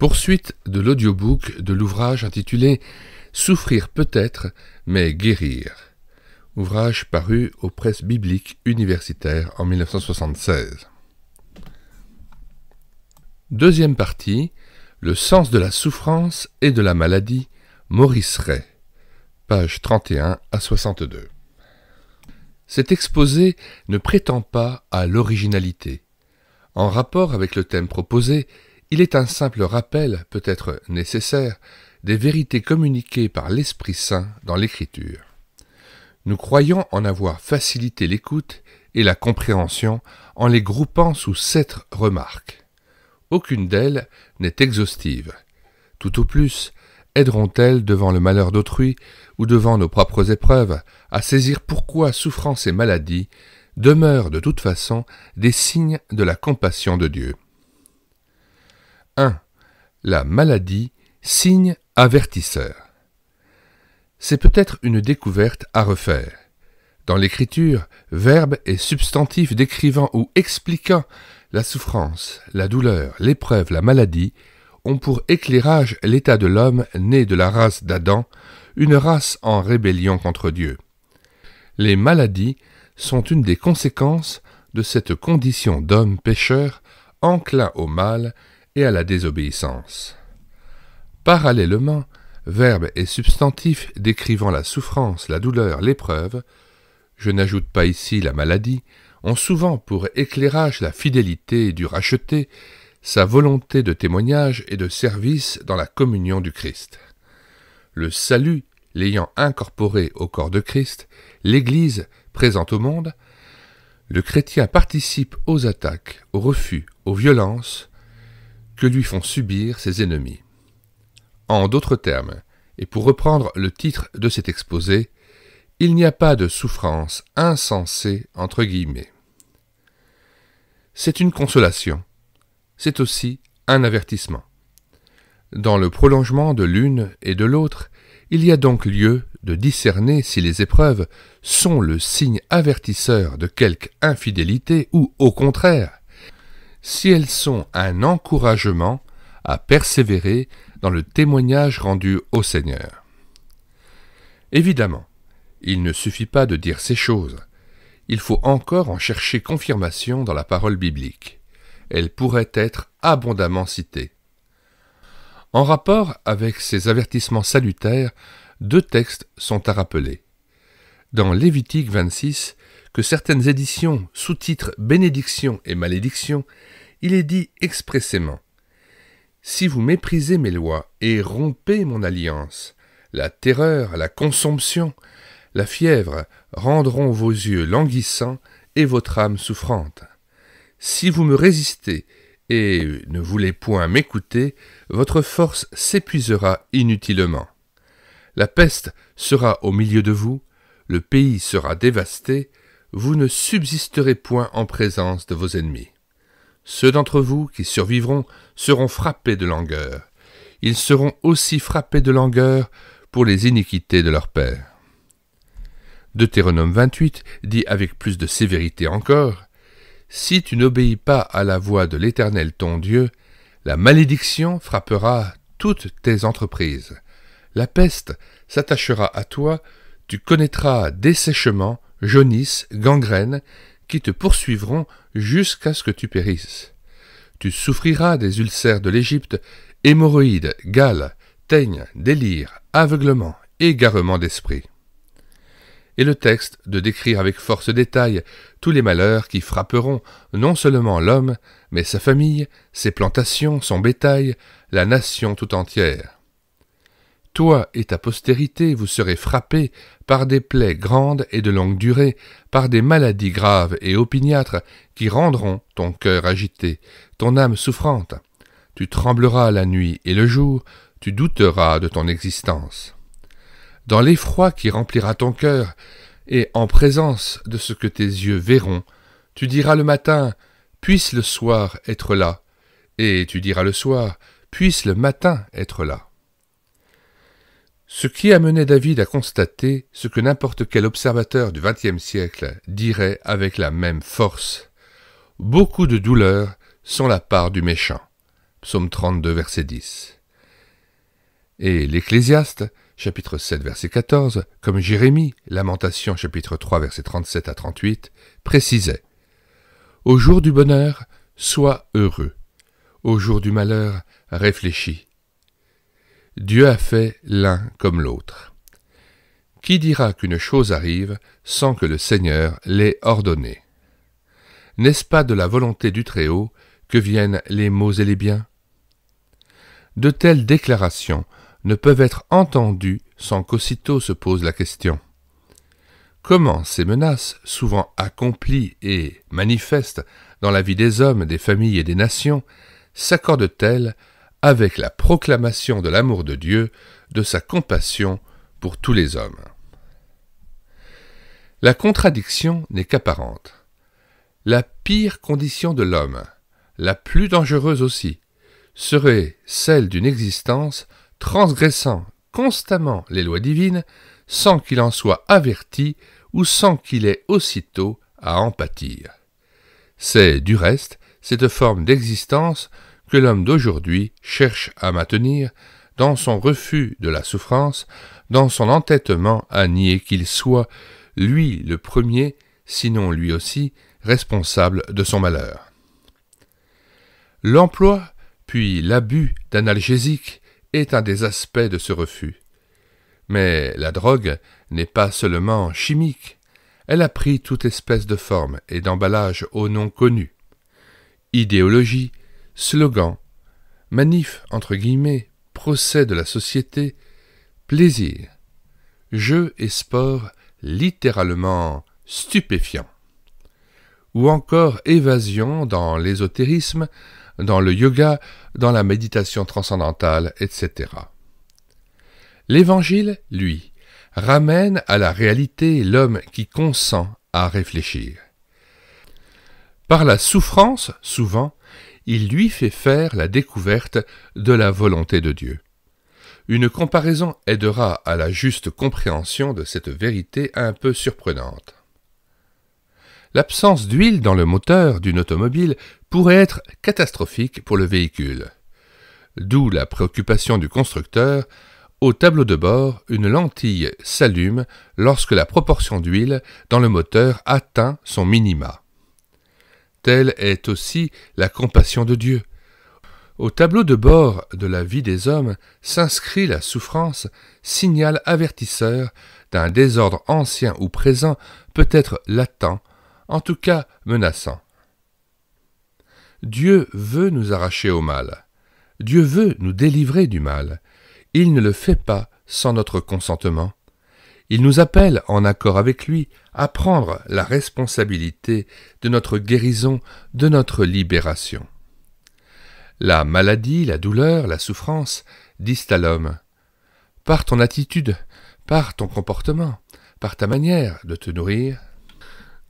Poursuite de l'audiobook de l'ouvrage intitulé « Souffrir peut-être, mais guérir ». Ouvrage paru aux presses bibliques universitaires en 1976. Deuxième partie, le sens de la souffrance et de la maladie, Maurice Ray, pages 31 à 62. Cet exposé ne prétend pas à l'originalité. En rapport avec le thème proposé, il est un simple rappel, peut-être nécessaire, des vérités communiquées par l'Esprit Saint dans l'Écriture. Nous croyons en avoir facilité l'écoute et la compréhension en les groupant sous 7 remarques. Aucune d'elles n'est exhaustive. Tout au plus, aideront-elles devant le malheur d'autrui ou devant nos propres épreuves à saisir pourquoi souffrance et maladie demeurent de toute façon des signes de la compassion de Dieu. 1. La maladie, signe avertisseur. C'est peut-être une découverte à refaire. Dans l'Écriture, verbe et substantif décrivant ou expliquant la souffrance, la douleur, l'épreuve, la maladie ont pour éclairage l'état de l'homme né de la race d'Adam, une race en rébellion contre Dieu. Les maladies sont une des conséquences de cette condition d'homme pécheur, enclin au mal et à la désobéissance. Parallèlement, verbe et substantif décrivant la souffrance, la douleur, l'épreuve, je n'ajoute pas ici la maladie, ont souvent pour éclairage la fidélité du racheté, sa volonté de témoignage et de service dans la communion du Christ. Le salut l'ayant incorporé au corps de Christ, l'Église présente au monde, le chrétien participe aux attaques, aux refus, aux violences que lui font subir ses ennemis. En d'autres termes, et pour reprendre le titre de cet exposé, il n'y a pas de souffrance insensée entre guillemets. C'est une consolation, c'est aussi un avertissement. Dans le prolongement de l'une et de l'autre, il y a donc lieu de discerner si les épreuves sont le signe avertisseur de quelque infidélité ou, au contraire, si elles sont un encouragement à persévérer dans le témoignage rendu au Seigneur. Évidemment, il ne suffit pas de dire ces choses. Il faut encore en chercher confirmation dans la parole biblique. Elle pourrait être abondamment citée. En rapport avec ces avertissements salutaires, 2 textes sont à rappeler. Dans Lévitique 26, que certaines éditions sous-titrent « Bénédiction et malédiction », il est dit expressément « Si vous méprisez mes lois et rompez mon alliance, la terreur, la consomption, la fièvre rendront vos yeux languissants et votre âme souffrante. Si vous me résistez et ne voulez point m'écouter, votre force s'épuisera inutilement. La peste sera au milieu de vous, le pays sera dévasté, vous ne subsisterez point en présence de vos ennemis. Ceux d'entre vous qui survivront seront frappés de langueur. Ils seront aussi frappés de langueur pour les iniquités de leurs pères. Deutéronome 28 dit avec plus de sévérité encore, « Si tu n'obéis pas à la voix de l'Éternel ton Dieu, la malédiction frappera toutes tes entreprises. La peste s'attachera à toi, tu connaîtras dessèchement, jaunisse, gangrène, qui te poursuivront jusqu'à ce que tu périsses. Tu souffriras des ulcères de l'Égypte, hémorroïdes, gales, teigne, délire, aveuglement, égarement d'esprit. » Et le texte de décrire avec force détail tous les malheurs qui frapperont non seulement l'homme, mais sa famille, ses plantations, son bétail, la nation tout entière. Toi et ta postérité, vous serez frappés par des plaies grandes et de longue durée, par des maladies graves et opiniâtres qui rendront ton cœur agité, ton âme souffrante. Tu trembleras la nuit et le jour, tu douteras de ton existence. Dans l'effroi qui remplira ton cœur, et en présence de ce que tes yeux verront, tu diras le matin, puisse le soir être là, et tu diras le soir, puisse le matin être là. Ce qui amenait David à constater ce que n'importe quel observateur du XXe siècle dirait avec la même force. Beaucoup de douleurs sont la part du méchant. Psaume 32, verset 10. Et l'Ecclésiaste, chapitre 7, verset 14, comme Jérémie, Lamentation, chapitre 3, verset 37 à 38, précisait « Au jour du bonheur, sois heureux. Au jour du malheur, réfléchis. Dieu a fait l'un comme l'autre. Qui dira qu'une chose arrive sans que le Seigneur l'ait ordonnée? N'est-ce pas de la volonté du Très-Haut que viennent les maux et les biens? De telles déclarations ne peuvent être entendues sans qu'aussitôt se pose la question. Comment ces menaces, souvent accomplies et manifestes dans la vie des hommes, des familles et des nations, s'accordent-elles avec la proclamation de l'amour de Dieu, de sa compassion pour tous les hommes? La contradiction n'est qu'apparente. La pire condition de l'homme, la plus dangereuse aussi, serait celle d'une existence transgressant constamment les lois divines sans qu'il en soit averti ou sans qu'il ait aussitôt à en pâtir. C'est, du reste, cette forme d'existence que l'homme d'aujourd'hui cherche à maintenir dans son refus de la souffrance, dans son entêtement à nier qu'il soit, lui le premier, sinon lui aussi, responsable de son malheur. L'emploi, puis l'abus d'analgésiques est un des aspects de ce refus. Mais la drogue n'est pas seulement chimique, elle a pris toute espèce de forme et d'emballage au nom connu. Idéologie, slogan, manif entre guillemets, procès de la société, plaisir, jeu et sport littéralement stupéfiants. Ou encore évasion dans l'ésotérisme, dans le yoga, dans la méditation transcendantale, etc. L'Évangile, lui, ramène à la réalité l'homme qui consent à réfléchir. Par la souffrance, souvent, il lui fait faire la découverte de la volonté de Dieu. Une comparaison aidera à la juste compréhension de cette vérité un peu surprenante. L'absence d'huile dans le moteur d'une automobile pourrait être catastrophique pour le véhicule. D'où la préoccupation du constructeur. Au tableau de bord, une lentille s'allume lorsque la proportion d'huile dans le moteur atteint son minima. Telle est aussi la compassion de Dieu. Au tableau de bord de la vie des hommes s'inscrit la souffrance, signal avertisseur d'un désordre ancien ou présent, peut-être latent, en tout cas menaçant. Dieu veut nous arracher au mal. Dieu veut nous délivrer du mal. Il ne le fait pas sans notre consentement. Il nous appelle, en accord avec lui, à prendre la responsabilité de notre guérison, de notre libération. La maladie, la douleur, la souffrance disent à l'homme « Par ton attitude, par ton comportement, par ta manière de te nourrir,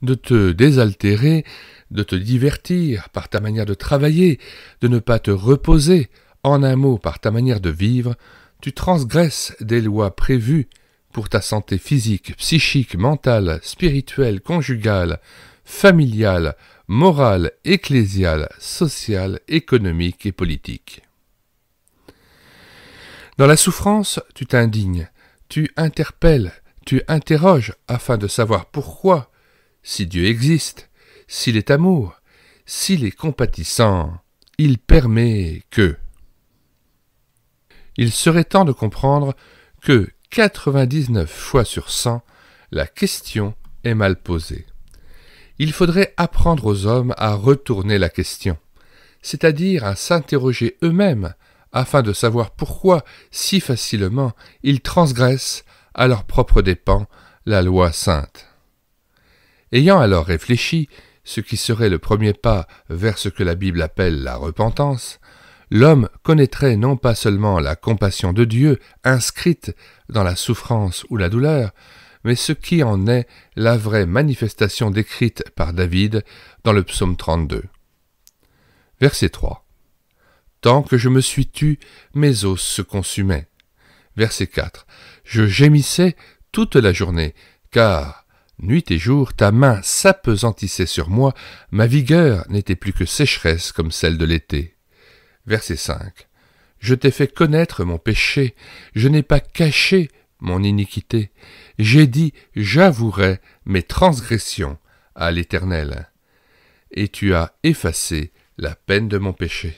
de te désaltérer, de te divertir, par ta manière de travailler, de ne pas te reposer, en un mot par ta manière de vivre, tu transgresses des lois prévues pour ta santé physique, psychique, mentale, spirituelle, conjugale, familiale, morale, ecclésiale, sociale, économique et politique. Dans la souffrance, tu t'indignes, tu interpelles, tu interroges afin de savoir pourquoi, si Dieu existe, s'il est amour, s'il est compatissant, il permet que... Il serait temps de comprendre que 99 fois sur 100, la question est mal posée. Il faudrait apprendre aux hommes à retourner la question, c'est-à-dire à s'interroger eux-mêmes afin de savoir pourquoi, si facilement, ils transgressent, à leurs propres dépens, la loi sainte. Ayant alors réfléchi, ce qui serait le premier pas vers ce que la Bible appelle la repentance, l'homme connaîtrait non pas seulement la compassion de Dieu inscrite dans la souffrance ou la douleur, mais ce qui en est la vraie manifestation décrite par David dans le psaume 32. Verset 3. Tant que je me suis tu, mes os se consumaient. Verset 4. Je gémissais toute la journée, car, nuit et jour, ta main s'apesantissait sur moi, ma vigueur n'était plus que sécheresse comme celle de l'été. Verset 5. Je t'ai fait connaître mon péché, je n'ai pas caché mon iniquité. J'ai dit, j'avouerai mes transgressions à l'Éternel. Et tu as effacé la peine de mon péché.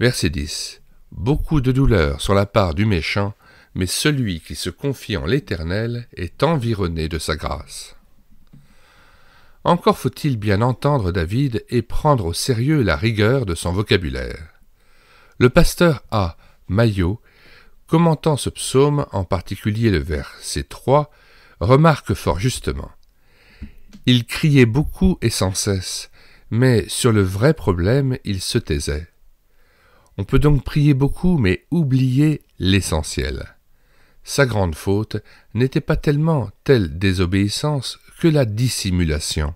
Verset 10. Beaucoup de douleurs sur la part du méchant, mais celui qui se confie en l'Éternel est environné de sa grâce. Encore faut-il bien entendre David et prendre au sérieux la rigueur de son vocabulaire. Le pasteur A. Maillot, commentant ce psaume, en particulier le verset 3, remarque fort justement. Il criait beaucoup et sans cesse, mais sur le vrai problème, il se taisait. On peut donc prier beaucoup, mais oublier l'essentiel. Sa grande faute n'était pas tellement telle désobéissance que la dissimulation.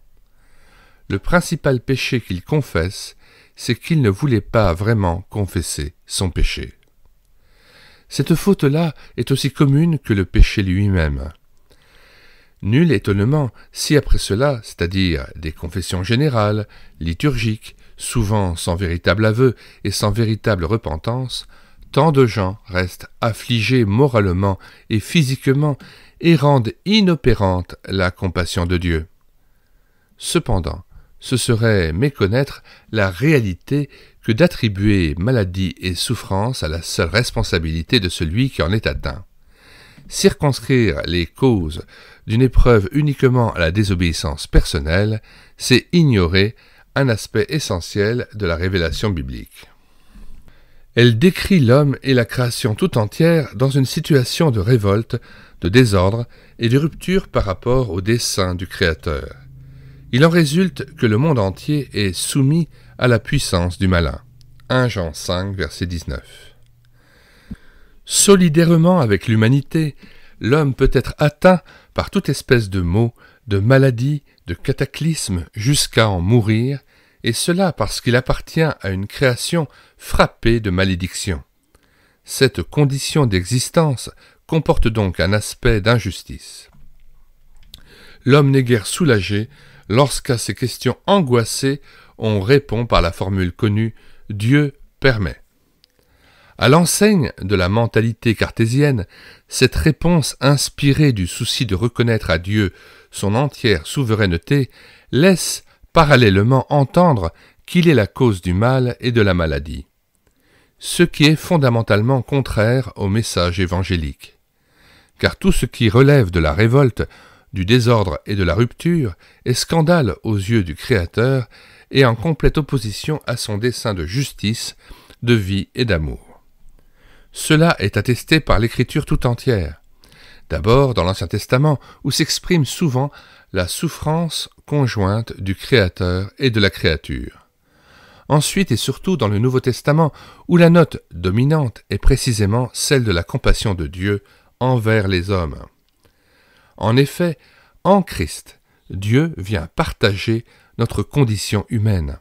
Le principal péché qu'il confesse, c'est qu'il ne voulait pas vraiment confesser son péché. Cette faute-là est aussi commune que le péché lui-même. Nul étonnement si après cela, c'est-à-dire des confessions générales, liturgiques, souvent sans véritable aveu et sans véritable repentance, tant de gens restent affligés moralement et physiquement et rendent inopérante la compassion de Dieu. Cependant, ce serait méconnaître la réalité que d'attribuer maladie et souffrance à la seule responsabilité de celui qui en est atteint. Circonscrire les causes d'une épreuve uniquement à la désobéissance personnelle, c'est ignorer un aspect essentiel de la révélation biblique. Elle décrit l'homme et la création tout entière dans une situation de révolte, de désordre et de rupture par rapport au dessein du Créateur. Il en résulte que le monde entier est soumis à la puissance du malin. 1 Jean 5, verset 19. Solidairement avec l'humanité, l'homme peut être atteint par toute espèce de maux, de maladies, de cataclysmes, jusqu'à en mourir, et cela parce qu'il appartient à une création frappée de malédiction. Cette condition d'existence comporte donc un aspect d'injustice. L'homme n'est guère soulagé lorsqu'à ces questions angoissées, on répond par la formule connue « Dieu permet ». À l'enseigne de la mentalité cartésienne, cette réponse inspirée du souci de reconnaître à Dieu son entière souveraineté laisse parallèlement entendre qu'il est la cause du mal et de la maladie, ce qui est fondamentalement contraire au message évangélique. Car tout ce qui relève de la révolte, du désordre et de la rupture est scandale aux yeux du Créateur et en complète opposition à son dessein de justice, de vie et d'amour. Cela est attesté par l'Écriture tout entière. D'abord dans l'Ancien Testament, où s'exprime souvent la souffrance conjointe du Créateur et de la créature. Ensuite et surtout dans le Nouveau Testament, où la note dominante est précisément celle de la compassion de Dieu envers les hommes. En effet, en Christ, Dieu vient partager notre condition humaine.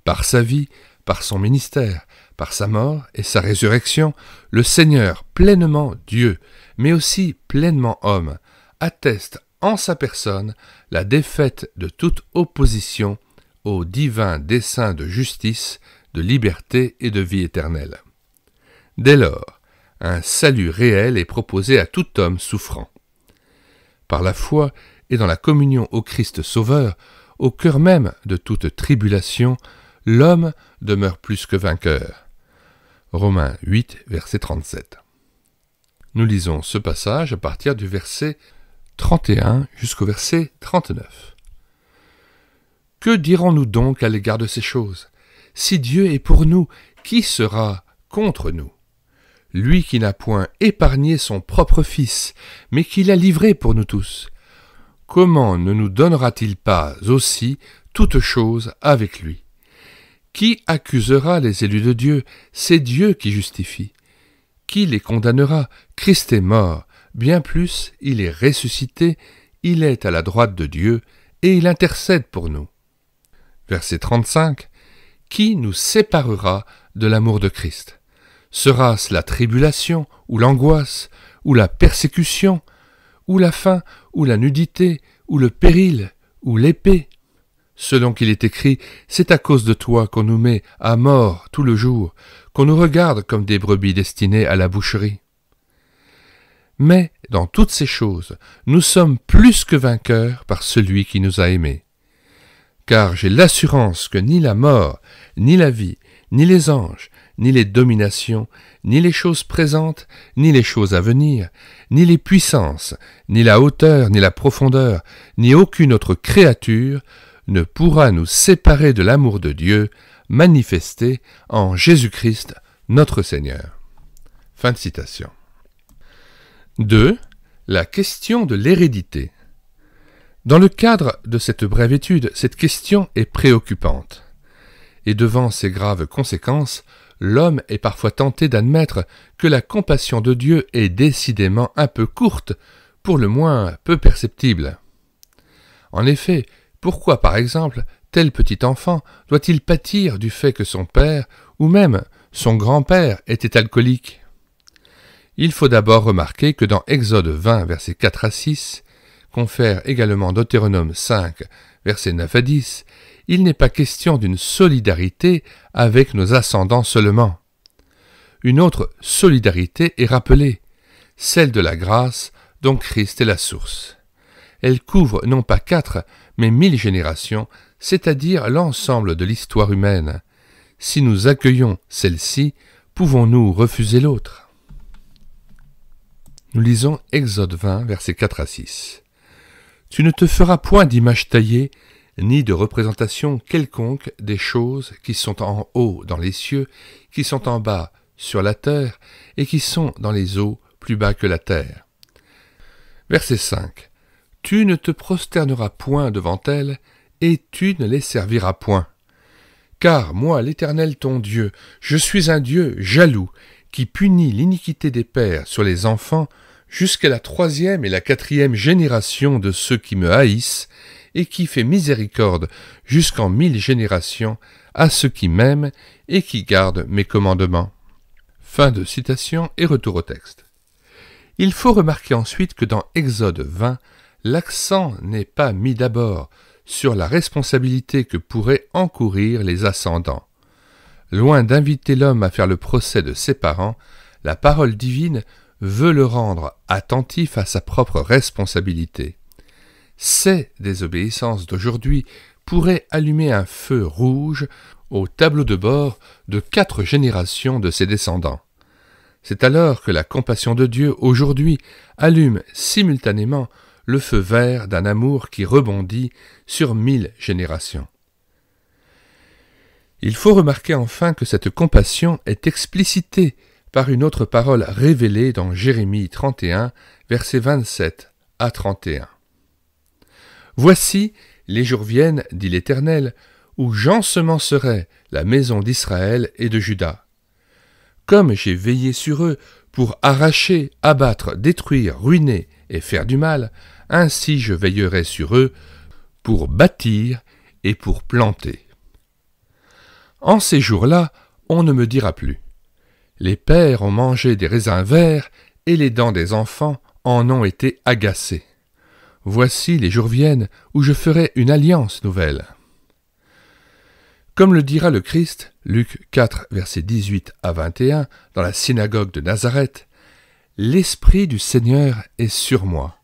Par sa vie, par son ministère, par sa mort et sa résurrection, le Seigneur, pleinement Dieu, mais aussi pleinement homme, atteste en sa personne la défaite de toute opposition au divin dessein de justice, de liberté et de vie éternelle. Dès lors, un salut réel est proposé à tout homme souffrant. Par la foi et dans la communion au Christ Sauveur, au cœur même de toute tribulation, l'homme demeure plus que vainqueur. Romains 8, verset 37. Nous lisons ce passage à partir du verset 31 jusqu'au verset 39. Que dirons-nous donc à l'égard de ces choses? Si Dieu est pour nous, qui sera contre nous? Lui qui n'a point épargné son propre Fils, mais qui l'a livré pour nous tous. Comment ne nous donnera-t-il pas aussi toutes choses avec lui? Qui accusera les élus de Dieu? C'est Dieu qui justifie. Qui les condamnera? Christ est mort, bien plus, il est ressuscité, il est à la droite de Dieu, et il intercède pour nous. Verset 35. Qui nous séparera de l'amour de Christ? Sera-ce la tribulation, ou l'angoisse, ou la persécution, ou la faim, ou la nudité, ou le péril, ou l'épée? selon qu'il est écrit, c'est à cause de toi qu'on nous met à mort tout le jour, qu'on nous regarde comme des brebis destinées à la boucherie. Mais, dans toutes ces choses, nous sommes plus que vainqueurs par celui qui nous a aimés. Car j'ai l'assurance que ni la mort, ni la vie, ni les anges, ni les dominations, ni les choses présentes, ni les choses à venir, ni les puissances, ni la hauteur, ni la profondeur, ni aucune autre créature ne pourra nous séparer de l'amour de Dieu manifesté en Jésus-Christ notre Seigneur. Fin de citation. 2. La question de l'hérédité. Dans le cadre de cette brève étude, cette question est préoccupante. Et devant ces graves conséquences, l'homme est parfois tenté d'admettre que la compassion de Dieu est décidément un peu courte, pour le moins peu perceptible. En effet, pourquoi par exemple tel petit enfant doit-il pâtir du fait que son père, ou même son grand-père, était alcoolique ? Il faut d'abord remarquer que dans Exode 20, versets 4 à 6, confère également Deutéronome 5, versets 9 à 10, il n'est pas question d'une solidarité avec nos ascendants seulement. Une autre solidarité est rappelée, celle de la grâce dont Christ est la source. Elle couvre non pas 4, mais 1000 générations, c'est-à-dire l'ensemble de l'histoire humaine. Si nous accueillons celle-ci, pouvons-nous refuser l'autre ? Nous lisons Exode 20, versets 4 à 6. « Tu ne te feras point d'image taillée, ni de représentation quelconque des choses qui sont en haut dans les cieux, qui sont en bas sur la terre, et qui sont dans les eaux plus bas que la terre. » Verset 5. « Tu ne te prosterneras point devant elles, et tu ne les serviras point. Car moi, l'Éternel ton Dieu, je suis un Dieu jaloux, qui punit l'iniquité des pères sur les enfants, jusqu'à la 3e et la 4e génération de ceux qui me haïssent, et qui fait miséricorde jusqu'en 1000 générations à ceux qui m'aiment et qui gardent mes commandements. » Fin de citation et retour au texte. Il faut remarquer ensuite que dans Exode 20, l'accent n'est pas mis d'abord sur la responsabilité que pourraient encourir les ascendants. Loin d'inviter l'homme à faire le procès de ses parents, la parole divine veut le rendre attentif à sa propre responsabilité. Ces désobéissances d'aujourd'hui pourraient allumer un feu rouge au tableau de bord de 4 générations de ses descendants. C'est alors que la compassion de Dieu aujourd'hui allume simultanément le feu vert d'un amour qui rebondit sur 1000 générations. Il faut remarquer enfin que cette compassion est explicitée par une autre parole révélée dans Jérémie 31, versets 27 à 31. « Voici, les jours viennent, dit l'Éternel, où j'ensemencerai la maison d'Israël et de Juda. Comme j'ai veillé sur eux pour arracher, abattre, détruire, ruiner et faire du mal, ainsi je veillerai sur eux pour bâtir et pour planter. En ces jours-là, on ne me dira plus. Les pères ont mangé des raisins verts et les dents des enfants en ont été agacées. Voici les jours viennent où je ferai une alliance nouvelle. » Comme le dira le Christ, Luc 4, versets 18 à 21, dans la synagogue de Nazareth, « L'Esprit du Seigneur est sur moi.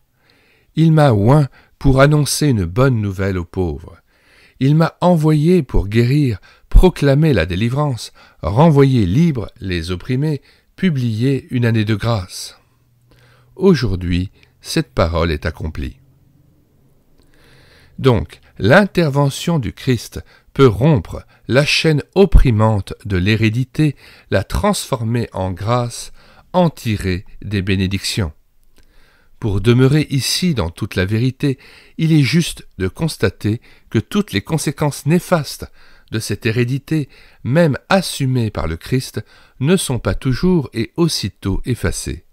Il m'a oint pour annoncer une bonne nouvelle aux pauvres. Il m'a envoyé pour guérir, proclamer la délivrance, renvoyer libres les opprimés, publier une année de grâce. » Aujourd'hui, cette parole est accomplie. Donc, l'intervention du Christ peut rompre la chaîne opprimante de l'hérédité, la transformer en grâce, en tirer des bénédictions. Pour demeurer ici dans toute la vérité, il est juste de constater que toutes les conséquences néfastes de cette hérédité, même assumées par le Christ, ne sont pas toujours et aussitôt effacées.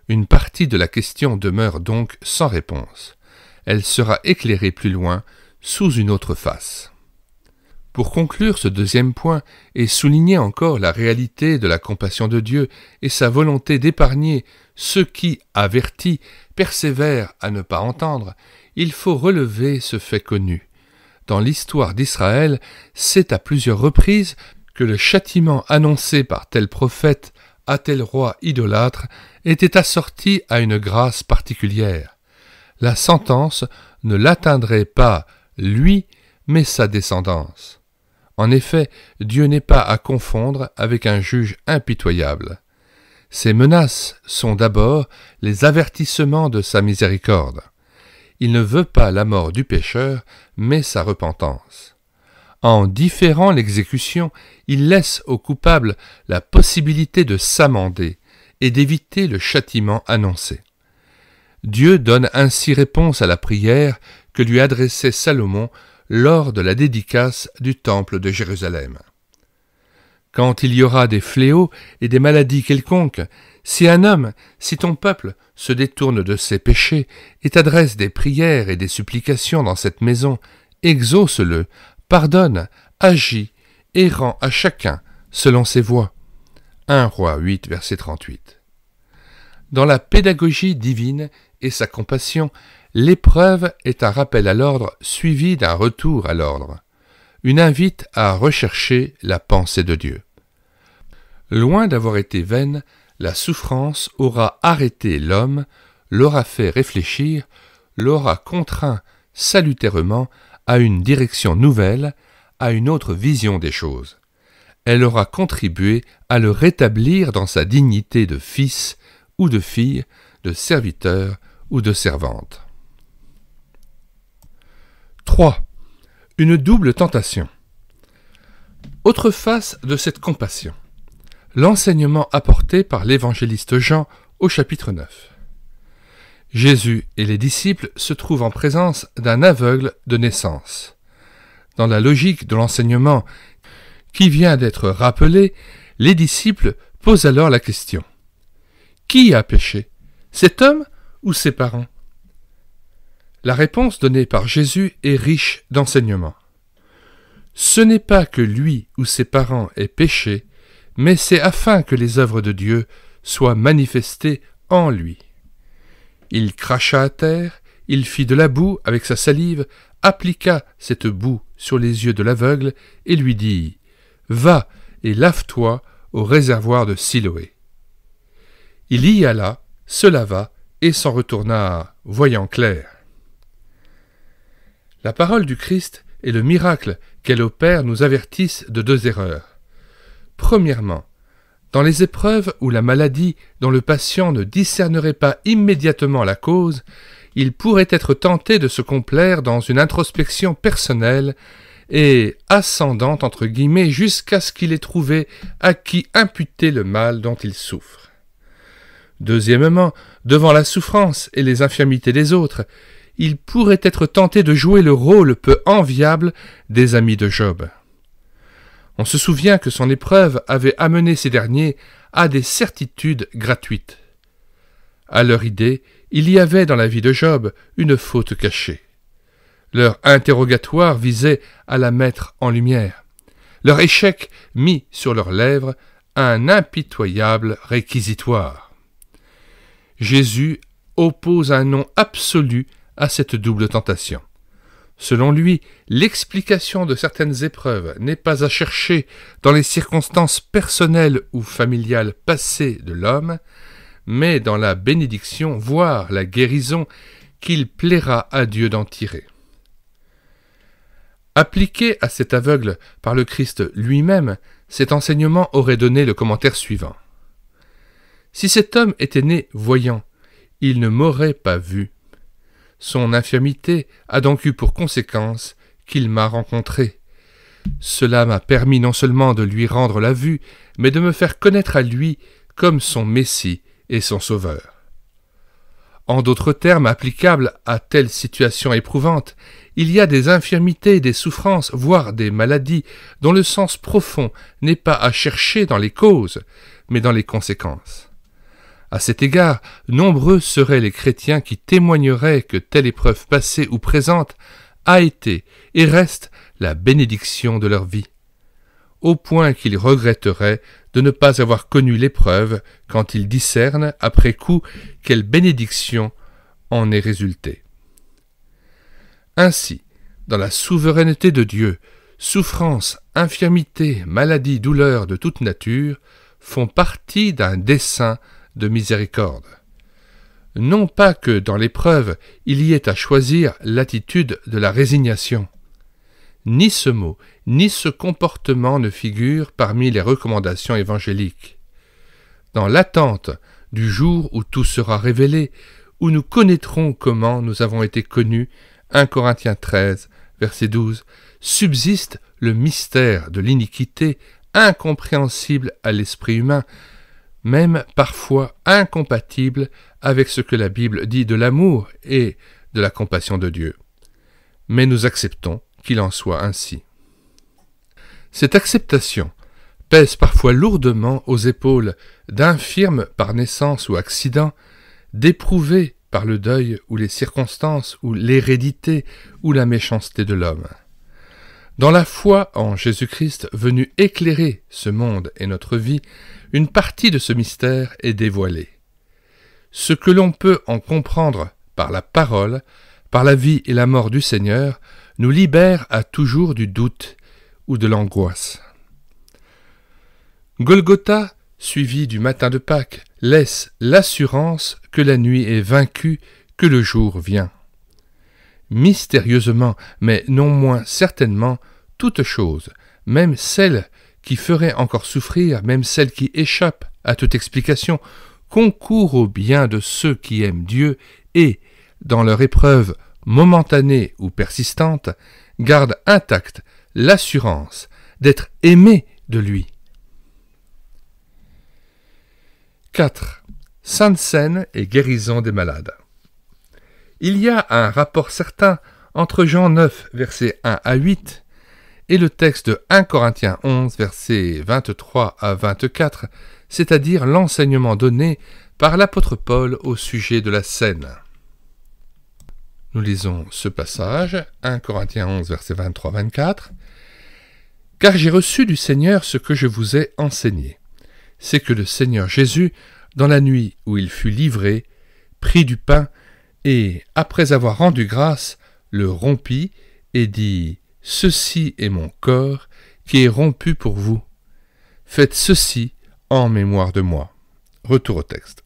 Une partie de la question demeure donc sans réponse. Elle sera éclairée plus loin, sous une autre face. Pour conclure ce deuxième point et souligner encore la réalité de la compassion de Dieu et sa volonté d'épargner ceux qui, avertis, persévèrent à ne pas entendre, il faut relever ce fait connu. dans l'histoire d'Israël, c'est à plusieurs reprises que le châtiment annoncé par tel prophète à tel roi idolâtre était assorti à une grâce particulière. La sentence ne l'atteindrait pas, lui, mais sa descendance. En effet, Dieu n'est pas à confondre avec un juge impitoyable. Ses menaces sont d'abord les avertissements de sa miséricorde. Il ne veut pas la mort du pécheur, mais sa repentance. En différant l'exécution, il laisse au coupable la possibilité de s'amender et d'éviter le châtiment annoncé. Dieu donne ainsi réponse à la prière que lui adressait Salomon lors de la dédicace du temple de Jérusalem. Quand il y aura des fléaux et des maladies quelconques, si ton peuple se détourne de ses péchés et t'adresse des prières et des supplications dans cette maison, exauce-le, pardonne, agis et rends à chacun selon ses voies. 1 Roi 8, verset 38. Dans la pédagogie divine et sa compassion, l'épreuve est un rappel à l'ordre suivi d'un retour à l'ordre, une invite à rechercher la pensée de Dieu. Loin d'avoir été vaine, la souffrance aura arrêté l'homme, l'aura fait réfléchir, l'aura contraint salutairement à une direction nouvelle, à une autre vision des choses. Elle aura contribué à le rétablir dans sa dignité de fils ou de fille, de serviteur ou de servante. 3. Une double tentation. Autre face de cette compassion. L'enseignement apporté par l'évangéliste Jean au chapitre 9. Jésus et les disciples se trouvent en présence d'un aveugle de naissance. Dans la logique de l'enseignement qui vient d'être rappelé, les disciples posent alors la question : qui a péché, cet homme ou ses parents ? La réponse donnée par Jésus est riche d'enseignements. Ce n'est pas que lui ou ses parents aient péché, mais c'est afin que les œuvres de Dieu soient manifestées en lui. Il cracha à terre, il fit de la boue avec sa salive, appliqua cette boue sur les yeux de l'aveugle et lui dit : « Va et lave-toi au réservoir de Siloé. » Il y alla, se lava et s'en retourna, voyant clair. La parole du Christ et le miracle qu'elle opère nous avertissent de deux erreurs. Premièrement, dans les épreuves ou la maladie dont le patient ne discernerait pas immédiatement la cause, il pourrait être tenté de se complaire dans une introspection personnelle et ascendante entre guillemets jusqu'à ce qu'il ait trouvé à qui imputer le mal dont il souffre. Deuxièmement, devant la souffrance et les infirmités des autres, il pourrait être tenté de jouer le rôle peu enviable des amis de Job. On se souvient que son épreuve avait amené ces derniers à des certitudes gratuites. À leur idée, il y avait dans la vie de Job une faute cachée. Leur interrogatoire visait à la mettre en lumière. Leur échec mit sur leurs lèvres un impitoyable réquisitoire. Jésus oppose un non absolu à cette double tentation. Selon lui, l'explication de certaines épreuves n'est pas à chercher dans les circonstances personnelles ou familiales passées de l'homme, mais dans la bénédiction, voire la guérison, qu'il plaira à Dieu d'en tirer. Appliqué à cet aveugle par le Christ lui-même, cet enseignement aurait donné le commentaire suivant. Si cet homme était né voyant, il ne m'aurait pas vu. Son infirmité a donc eu pour conséquence qu'il m'a rencontré. Cela m'a permis non seulement de lui rendre la vue, mais de me faire connaître à lui comme son Messie et son Sauveur. En d'autres termes applicables à telle situation éprouvante, il y a des infirmités, des souffrances, voire des maladies, dont le sens profond n'est pas à chercher dans les causes, mais dans les conséquences. À cet égard, nombreux seraient les chrétiens qui témoigneraient que telle épreuve passée ou présente a été et reste la bénédiction de leur vie, au point qu'ils regretteraient de ne pas avoir connu l'épreuve quand ils discernent, après coup, quelle bénédiction en est résultée. Ainsi, dans la souveraineté de Dieu, souffrance, infirmité, maladie, douleur de toute nature font partie d'un dessein de miséricorde. Non pas que dans l'épreuve il y ait à choisir l'attitude de la résignation. Ni ce mot, ni ce comportement ne figurent parmi les recommandations évangéliques. Dans l'attente du jour où tout sera révélé, où nous connaîtrons comment nous avons été connus, 1 Corinthiens 13, verset 12, subsiste le mystère de l'iniquité incompréhensible à l'esprit humain, même parfois incompatible avec ce que la Bible dit de l'amour et de la compassion de Dieu. Mais nous acceptons qu'il en soit ainsi. Cette acceptation pèse parfois lourdement aux épaules d'infirmes par naissance ou accident, d'éprouvés par le deuil ou les circonstances ou l'hérédité ou la méchanceté de l'homme. Dans la foi en Jésus-Christ venu éclairer ce monde et notre vie, une partie de ce mystère est dévoilée. Ce que l'on peut en comprendre par la parole, par la vie et la mort du Seigneur, nous libère à toujours du doute ou de l'angoisse. Golgotha, suivi du matin de Pâques, laisse l'assurance que la nuit est vaincue, que le jour vient. Mystérieusement, mais non moins certainement, toute chose, même celle qui ferait encore souffrir, même celle qui échappe à toute explication, concourt au bien de ceux qui aiment Dieu et, dans leur épreuve momentanée ou persistante, gardent intacte l'assurance d'être aimés de lui. 4. Sainte Seine et guérison des malades. Il y a un rapport certain entre Jean 9, versets 1 à 8, et le texte de 1 Corinthiens 11, versets 23 à 24, c'est-à-dire l'enseignement donné par l'apôtre Paul au sujet de la Seine. Nous lisons ce passage, 1 Corinthiens 11, versets 23-24. « Car j'ai reçu du Seigneur ce que je vous ai enseigné. C'est que le Seigneur Jésus, dans la nuit où il fut livré, prit du pain et, après avoir rendu grâce, le rompit et dit « Ceci est mon corps qui est rompu pour vous. Faites ceci en mémoire de moi. » Retour au texte.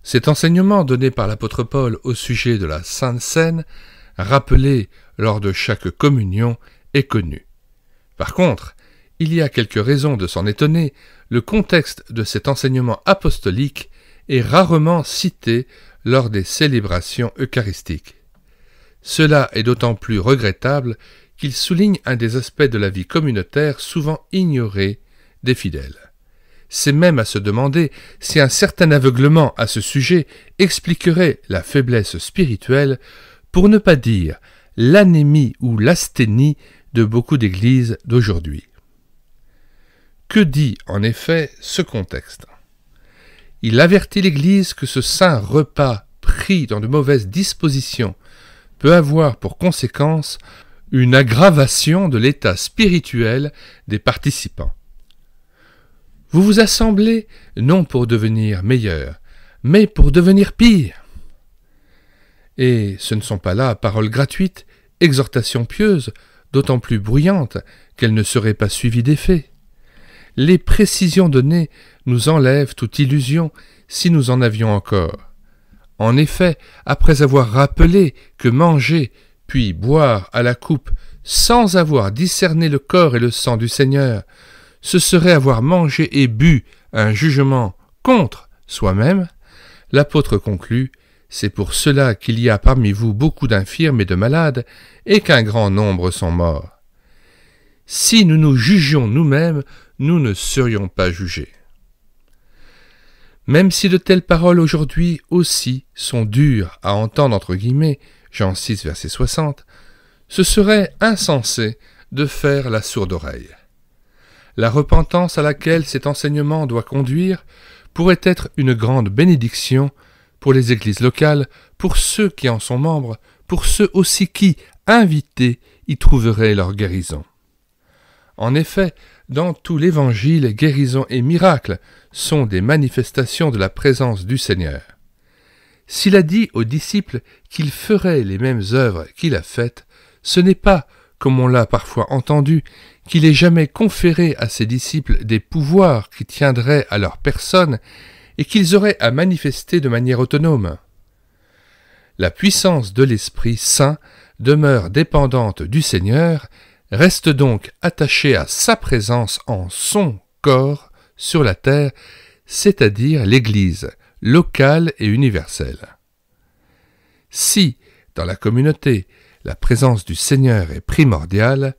Cet enseignement donné par l'apôtre Paul au sujet de la Sainte Seine, rappelé lors de chaque communion, est connu. Par contre, il y a quelques raisons de s'en étonner, le contexte de cet enseignement apostolique est rarement cité lors des célébrations eucharistiques. Cela est d'autant plus regrettable qu'il souligne un des aspects de la vie communautaire souvent ignoré des fidèles. C'est même à se demander si un certain aveuglement à ce sujet expliquerait la faiblesse spirituelle, pour ne pas dire l'anémie ou l'asthénie de beaucoup d'églises d'aujourd'hui. Que dit en effet ce contexte ? Il avertit l'Église que ce saint repas pris dans de mauvaises dispositions peut avoir pour conséquence une aggravation de l'état spirituel des participants. Vous vous assemblez non pour devenir meilleur, mais pour devenir pire. Et ce ne sont pas là paroles gratuites, exhortations pieuses, d'autant plus bruyantes qu'elles ne seraient pas suivies d'effet. Les précisions données nous enlèvent toute illusion si nous en avions encore. En effet, après avoir rappelé que manger puis boire à la coupe sans avoir discerné le corps et le sang du Seigneur, ce serait avoir mangé et bu un jugement contre soi-même, l'apôtre conclut « C'est pour cela qu'il y a parmi vous beaucoup d'infirmes et de malades, et qu'un grand nombre sont morts. Si nous nous jugions nous-mêmes, nous ne serions pas jugés. » Même si de telles paroles aujourd'hui aussi sont dures à entendre entre guillemets, Jean 6, verset 60, ce serait insensé de faire la sourde oreille. La repentance à laquelle cet enseignement doit conduire pourrait être une grande bénédiction pour les églises locales, pour ceux qui en sont membres, pour ceux aussi qui, invités, y trouveraient leur guérison. En effet, dans tout l'Évangile, guérison et miracles sont des manifestations de la présence du Seigneur. S'il a dit aux disciples qu'il ferait les mêmes œuvres qu'il a faites, ce n'est pas, comme on l'a parfois entendu, qu'il ait jamais conféré à ses disciples des pouvoirs qui tiendraient à leur personne et qu'ils auraient à manifester de manière autonome. La puissance de l'Esprit Saint demeure dépendante du Seigneur, reste donc attachée à sa présence en son corps sur la terre, c'est-à-dire l'Église, locale et universelle. Si, dans la communauté, la présence du Seigneur est primordiale,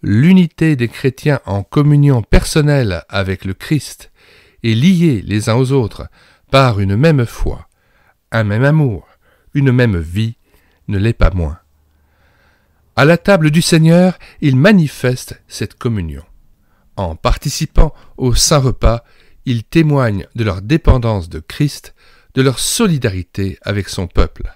l'unité des chrétiens en communion personnelle avec le Christ et liés les uns aux autres par une même foi, un même amour, une même vie, ne l'est pas moins. À la table du Seigneur, ils manifestent cette communion. En participant au saint repas, ils témoignent de leur dépendance de Christ, de leur solidarité avec son peuple.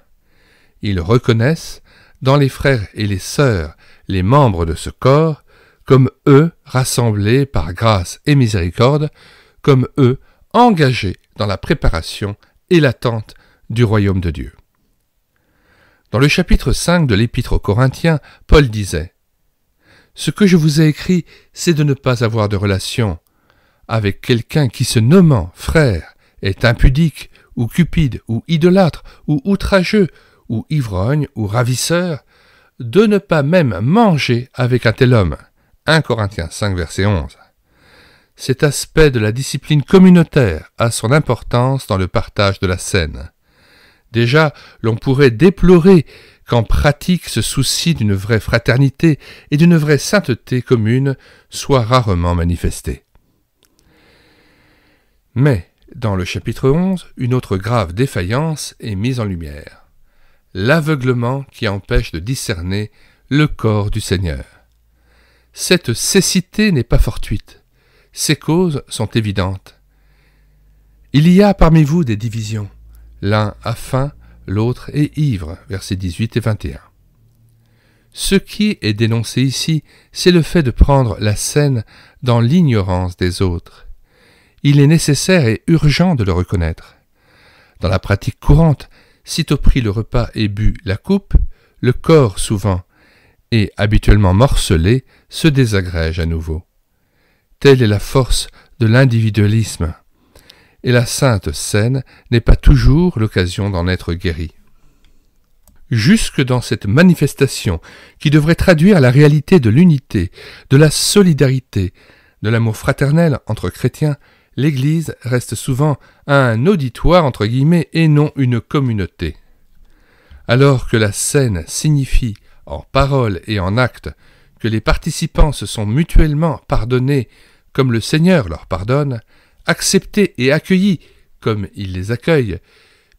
Ils reconnaissent, dans les frères et les sœurs, les membres de ce corps, comme eux rassemblés par grâce et miséricorde, comme eux engagés dans la préparation et l'attente du royaume de Dieu. Dans le chapitre 5 de l'Épître aux Corinthiens, Paul disait « Ce que je vous ai écrit, c'est de ne pas avoir de relation avec quelqu'un qui, se nommant frère, est impudique, ou cupide, ou idolâtre, ou outrageux, ou ivrogne, ou ravisseur, de ne pas même manger avec un tel homme. » 1 Corinthiens 5, verset 11. Cet aspect de la discipline communautaire a son importance dans le partage de la scène. Déjà, l'on pourrait déplorer qu'en pratique ce souci d'une vraie fraternité et d'une vraie sainteté commune soit rarement manifesté. Mais, dans le chapitre 11, une autre grave défaillance est mise en lumière. L'aveuglement qui empêche de discerner le corps du Seigneur. Cette cécité n'est pas fortuite. Ses causes sont évidentes. Il y a parmi vous des divisions. L'un a faim, l'autre est ivre, versets 18 et 21. Ce qui est dénoncé ici, c'est le fait de prendre la scène dans l'ignorance des autres. Il est nécessaire et urgent de le reconnaître. Dans la pratique courante, sitôt pris le repas et bu la coupe, le corps souvent, et habituellement morcelé, se désagrège à nouveau. Telle est la force de l'individualisme. Et la sainte scène n'est pas toujours l'occasion d'en être guéri. Jusque dans cette manifestation qui devrait traduire la réalité de l'unité, de la solidarité, de l'amour fraternel entre chrétiens, l'Église reste souvent un auditoire entre guillemets et non une communauté. Alors que la scène signifie, en parole et en acte, que les participants se sont mutuellement pardonnés comme le Seigneur leur pardonne, acceptés et accueillis comme il les accueille,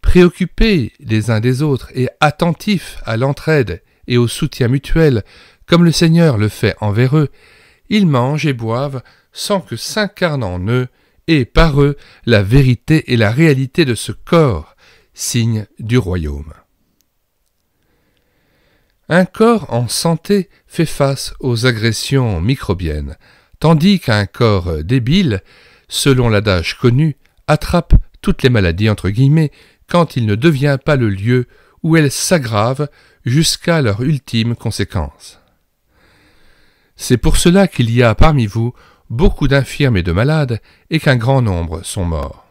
préoccupés les uns des autres et attentifs à l'entraide et au soutien mutuel comme le Seigneur le fait envers eux, ils mangent et boivent sans que s'incarne en eux et par eux la vérité et la réalité de ce corps, signe du royaume. Un corps en santé fait face aux agressions microbiennes, tandis qu'un corps débile, selon l'adage connu, attrape toutes les maladies entre guillemets quand il ne devient pas le lieu où elles s'aggravent jusqu'à leur ultime conséquence. C'est pour cela qu'il y a parmi vous beaucoup d'infirmes et de malades et qu'un grand nombre sont morts.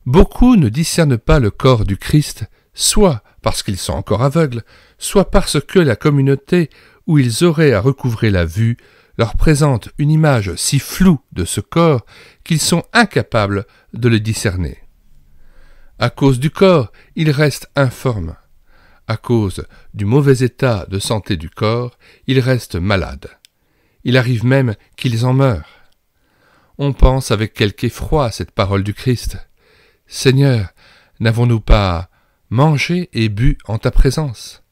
Beaucoup ne discernent pas le corps du Christ, soit parce qu'ils sont encore aveugles, soit parce que la communauté où ils auraient à recouvrer la vue leur présente une image si floue de ce corps qu'ils sont incapables de le discerner. À cause du corps, ils restent informes. À cause du mauvais état de santé du corps, ils restent malades. Il arrive même qu'ils en meurent. On pense avec quelque effroi à cette parole du Christ. « Seigneur, n'avons-nous pas mangé et bu en ta présence ?»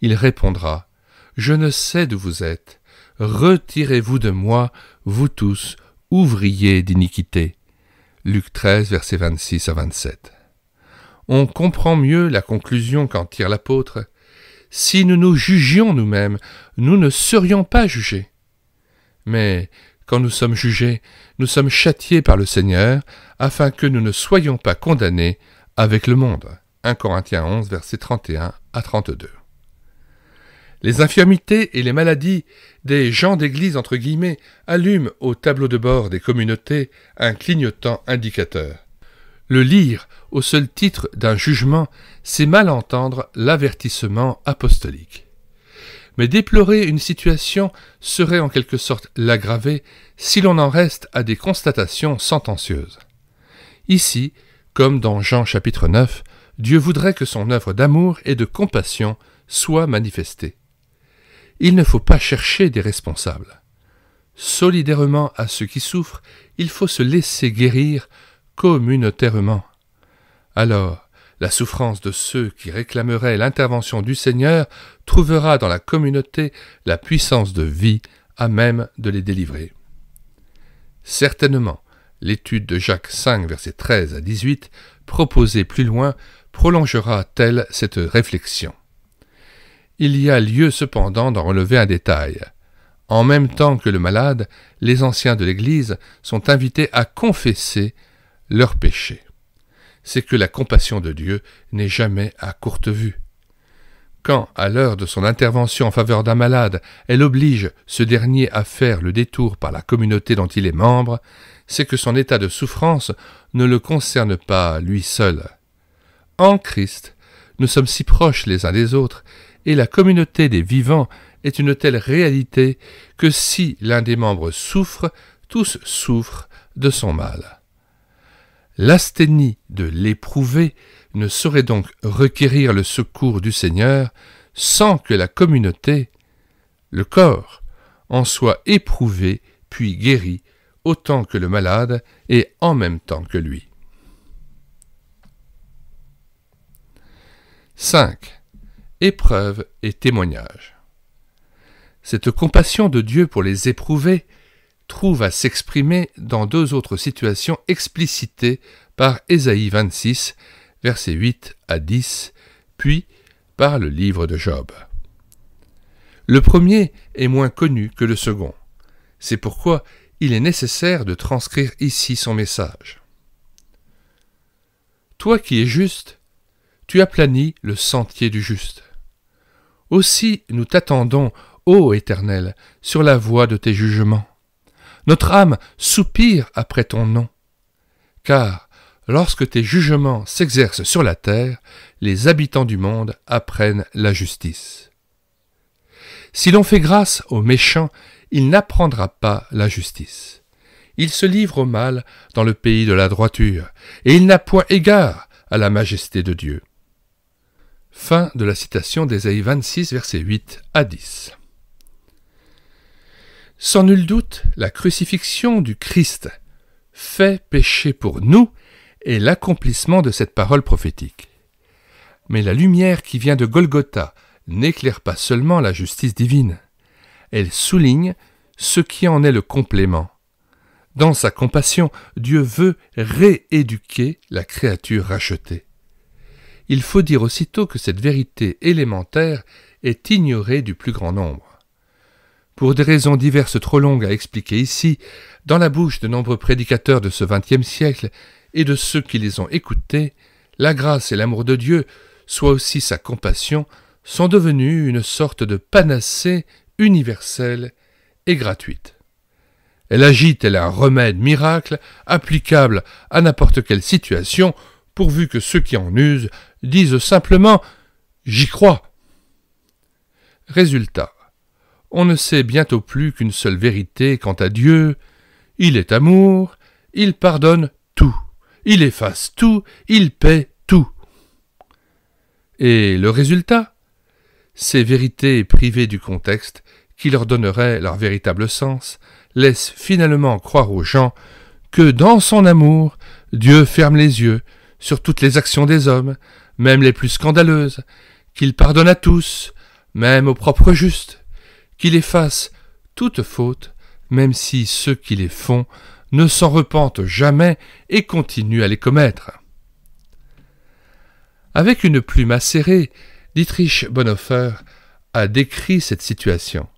Il répondra « Je ne sais d'où vous êtes. Retirez-vous de moi, vous tous, ouvriers d'iniquité. » Luc 13, versets 26 à 27. On comprend mieux la conclusion qu'en tire l'apôtre. Si nous nous jugions nous-mêmes, nous ne serions pas jugés. Mais quand nous sommes jugés, nous sommes châtiés par le Seigneur, afin que nous ne soyons pas condamnés avec le monde. 1 Corinthiens 11, versets 31 à 32. Les infirmités et les maladies des gens d'église entre guillemets allument au tableau de bord des communautés un clignotant indicateur. Le lire au seul titre d'un jugement, c'est mal entendre l'avertissement apostolique. Mais déplorer une situation serait en quelque sorte l'aggraver si l'on en reste à des constatations sentencieuses. Ici, comme dans Jean chapitre 9, Dieu voudrait que son œuvre d'amour et de compassion soit manifestée. Il ne faut pas chercher des responsables. Solidairement à ceux qui souffrent, il faut se laisser guérir communautairement. Alors, la souffrance de ceux qui réclameraient l'intervention du Seigneur trouvera dans la communauté la puissance de vie à même de les délivrer. Certainement, l'étude de Jacques 5, versets 13 à 18, proposée plus loin, prolongera-t-elle cette réflexion. Il y a lieu cependant d'en relever un détail. En même temps que le malade, les anciens de l'Église sont invités à confesser leurs péchés. C'est que la compassion de Dieu n'est jamais à courte vue. Quand, à l'heure de son intervention en faveur d'un malade, elle oblige ce dernier à faire le détour par la communauté dont il est membre, c'est que son état de souffrance ne le concerne pas lui seul. En Christ, nous sommes si proches les uns des autres, et la communauté des vivants est une telle réalité que si l'un des membres souffre, tous souffrent de son mal. L'asthénie de l'éprouvé ne saurait donc requérir le secours du Seigneur sans que la communauté, le corps, en soit éprouvé puis guéri autant que le malade et en même temps que lui. 5. Épreuve et témoignage. Cette compassion de Dieu pour les éprouvés trouve à s'exprimer dans deux autres situations explicitées par Ésaïe 26, versets 8 à 10, puis par le livre de Job. Le premier est moins connu que le second. C'est pourquoi il est nécessaire de transcrire ici son message. Toi qui es juste, tu aplanis le sentier du juste. Aussi nous t'attendons, ô Éternel, sur la voie de tes jugements. Notre âme soupire après ton nom. Car, lorsque tes jugements s'exercent sur la terre, les habitants du monde apprennent la justice. Si l'on fait grâce aux méchants, il n'apprendra pas la justice. Il se livre au mal dans le pays de la droiture, et il n'a point égard à la majesté de Dieu. Fin de la citation d'Ésaïe 26, versets 8 à 10. Sans nul doute, la crucifixion du Christ fait pécher pour nous est l'accomplissement de cette parole prophétique. Mais la lumière qui vient de Golgotha n'éclaire pas seulement la justice divine, elle souligne ce qui en est le complément. Dans sa compassion, Dieu veut rééduquer la créature rachetée. Il faut dire aussitôt que cette vérité élémentaire est ignorée du plus grand nombre. Pour des raisons diverses trop longues à expliquer ici, dans la bouche de nombreux prédicateurs de ce XXe siècle et de ceux qui les ont écoutés, la grâce et l'amour de Dieu, soit aussi sa compassion, sont devenus une sorte de panacée universelle et gratuite. Elle agit tel un remède miracle applicable à n'importe quelle situation, pourvu que ceux qui en usent disent simplement « j'y crois ». Résultat, on ne sait bientôt plus qu'une seule vérité quant à Dieu, il est amour, il pardonne tout, il efface tout, il paie tout. Et le résultat, ces vérités privées du contexte qui leur donnerait leur véritable sens, laissent finalement croire aux gens que dans son amour, Dieu ferme les yeux sur toutes les actions des hommes, même les plus scandaleuses, qu'il pardonne à tous, même aux propres justes, qu'il efface toute faute, même si ceux qui les font ne s'en repentent jamais et continuent à les commettre. Avec une plume acérée, Dietrich Bonhoeffer a décrit cette situation.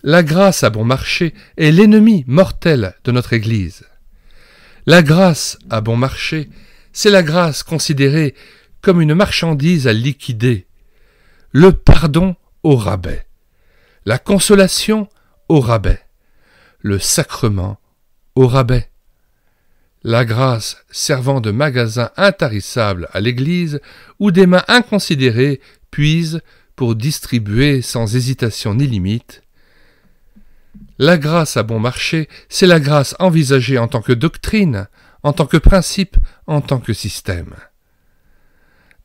La grâce à bon marché est l'ennemi mortel de notre Église. La grâce à bon marché, c'est la grâce considérée comme une marchandise à liquider. Le pardon au rabais, la consolation au rabais, le sacrement au rabais, la grâce servant de magasin intarissable à l'Église où des mains inconsidérées puisent pour distribuer sans hésitation ni limite. La grâce à bon marché, c'est la grâce envisagée en tant que doctrine, en tant que principe, en tant que système.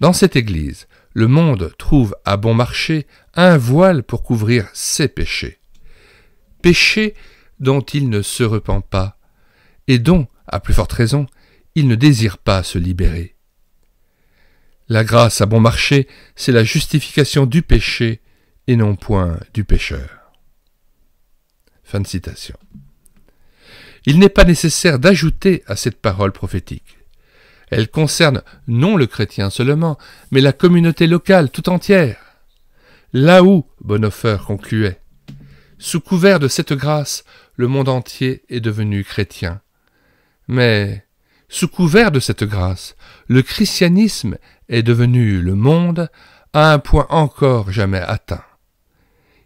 Dans cette Église, le monde trouve à bon marché un voile pour couvrir ses péchés. Péchés dont il ne se repent pas, et dont, à plus forte raison, il ne désire pas se libérer. La grâce à bon marché, c'est la justification du péché et non point du pécheur. Fin de citation. Il n'est pas nécessaire d'ajouter à cette parole prophétique. Elle concerne non le chrétien seulement, mais la communauté locale tout entière. Là où, Bonhoeffer concluait, sous couvert de cette grâce, le monde entier est devenu chrétien. Mais, sous couvert de cette grâce, le christianisme est devenu le monde à un point encore jamais atteint.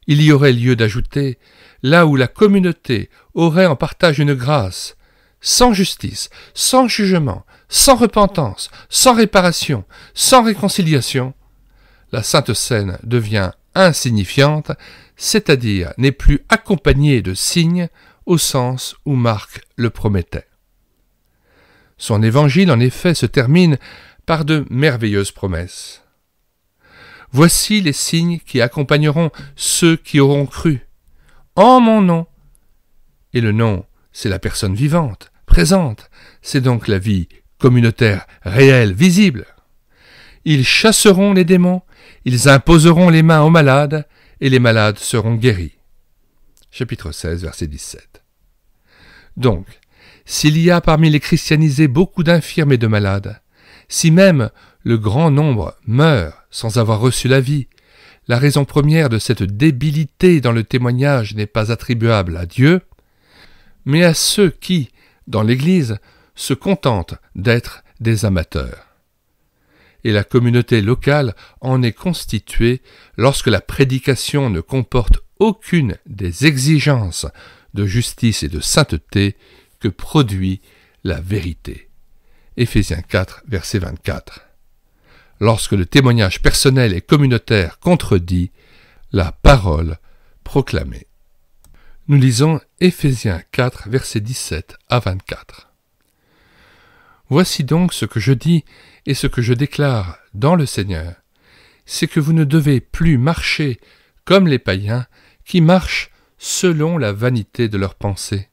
Il y aurait lieu d'ajouter, là où la communauté aurait en partage une grâce, sans justice, sans jugement, sans repentance, sans réparation, sans réconciliation, la Sainte Seine devient insignifiante, c'est-à-dire n'est plus accompagnée de signes au sens où Marc le promettait. Son évangile, en effet, se termine par de merveilleuses promesses. Voici les signes qui accompagneront ceux qui auront cru. En mon nom. Et le nom, c'est la personne vivante, présente, c'est donc la vie communautaire, réelle, visible. Ils chasseront les démons, ils imposeront les mains aux malades, et les malades seront guéris. Chapitre 16, verset 17. Donc, s'il y a parmi les christianisés beaucoup d'infirmes et de malades, si même le grand nombre meurt sans avoir reçu la vie, la raison première de cette débilité dans le témoignage n'est pas attribuable à Dieu, mais à ceux qui, dans l'Église, se contentent d'être des amateurs. Et la communauté locale en est constituée lorsque la prédication ne comporte aucune des exigences de justice et de sainteté que produit la vérité. Éphésiens 4, verset 24. Lorsque le témoignage personnel et communautaire contredit la parole proclamée. Nous lisons Éphésiens 4, versets 17 à 24. Voici donc ce que je dis et ce que je déclare dans le Seigneur, c'est que vous ne devez plus marcher comme les païens qui marchent selon la vanité de leurs pensées.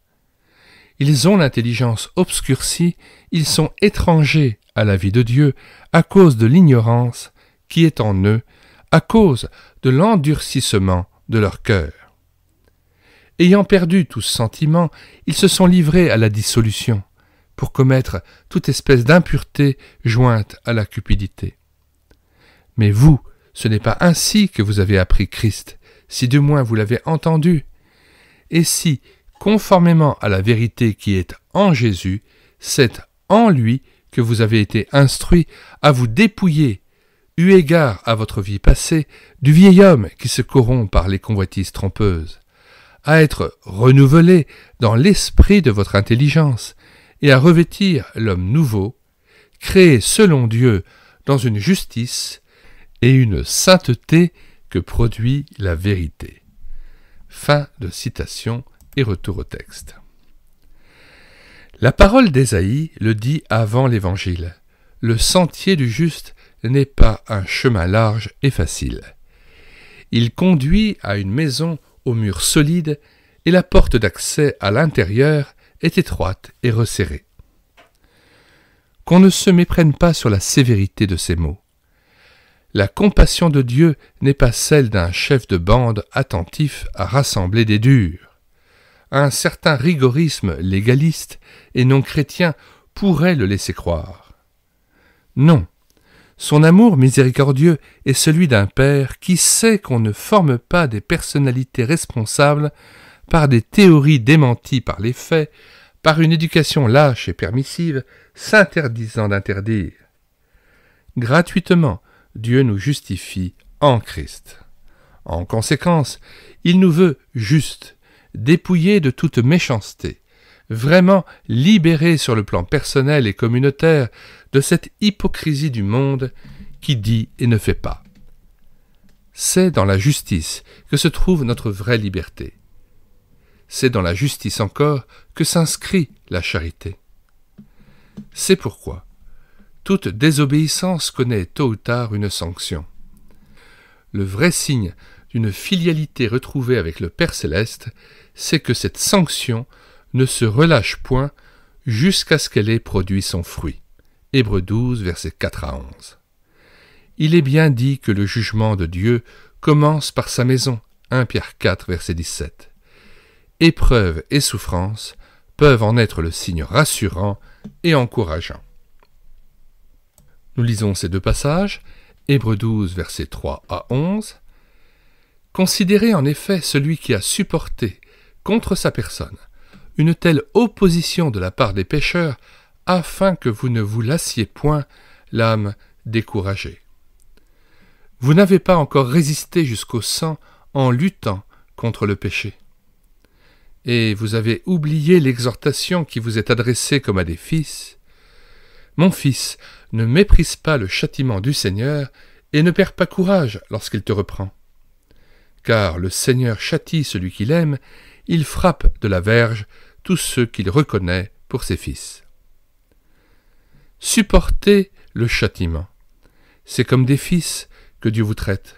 Ils ont l'intelligence obscurcie, ils sont étrangers à la vie de Dieu à cause de l'ignorance qui est en eux, à cause de l'endurcissement de leur cœur. Ayant perdu tout sentiment, ils se sont livrés à la dissolution, pour commettre toute espèce d'impureté jointe à la cupidité. Mais vous, ce n'est pas ainsi que vous avez appris Christ, si du moins vous l'avez entendu, et si, conformément à la vérité qui est en Jésus, c'est en lui que vous avez été instruits à vous dépouiller, eu égard à votre vie passée, du vieil homme qui se corrompt par les convoitises trompeuses, à être renouvelé dans l'esprit de votre intelligence, et à revêtir l'homme nouveau, créé selon Dieu dans une justice et une sainteté que produit la vérité. Fin de citation et retour au texte. La parole d'Ésaïe le dit avant l'Évangile. Le sentier du juste n'est pas un chemin large et facile. Il conduit à une maison aux murs solides et la porte d'accès à l'intérieur est étroite et resserrée. Qu'on ne se méprenne pas sur la sévérité de ces mots. La compassion de Dieu n'est pas celle d'un chef de bande attentif à rassembler des durs. Un certain rigorisme légaliste et non chrétien pourrait le laisser croire. Non, son amour miséricordieux est celui d'un père qui sait qu'on ne forme pas des personnalités responsables par des théories démenties par les faits, par une éducation lâche et permissive, s'interdisant d'interdire. Gratuitement, Dieu nous justifie en Christ. En conséquence, il nous veut justes, dépouillés de toute méchanceté, vraiment libérés sur le plan personnel et communautaire de cette hypocrisie du monde qui dit et ne fait pas. C'est dans la justice que se trouve notre vraie liberté. C'est dans la justice encore que s'inscrit la charité. C'est pourquoi toute désobéissance connaît tôt ou tard une sanction. Le vrai signe d'une filialité retrouvée avec le Père céleste, c'est que cette sanction ne se relâche point jusqu'à ce qu'elle ait produit son fruit. Hébreux 12, versets 4 à 11. Il est bien dit que le jugement de Dieu commence par sa maison. 1 Pierre 4, verset 17. Épreuves et souffrances peuvent en être le signe rassurant et encourageant. Nous lisons ces deux passages, Hébreux 12, versets 3 à 11. Considérez en effet celui qui a supporté, contre sa personne, une telle opposition de la part des pécheurs, afin que vous ne vous lassiez point l'âme découragée. Vous n'avez pas encore résisté jusqu'au sang en luttant contre le péché. Et vous avez oublié l'exhortation qui vous est adressée comme à des fils. Mon fils, ne méprise pas le châtiment du Seigneur et ne perds pas courage lorsqu'il te reprend. Car le Seigneur châtie celui qu'il aime, il frappe de la verge tous ceux qu'il reconnaît pour ses fils. Supportez le châtiment. C'est comme des fils que Dieu vous traite.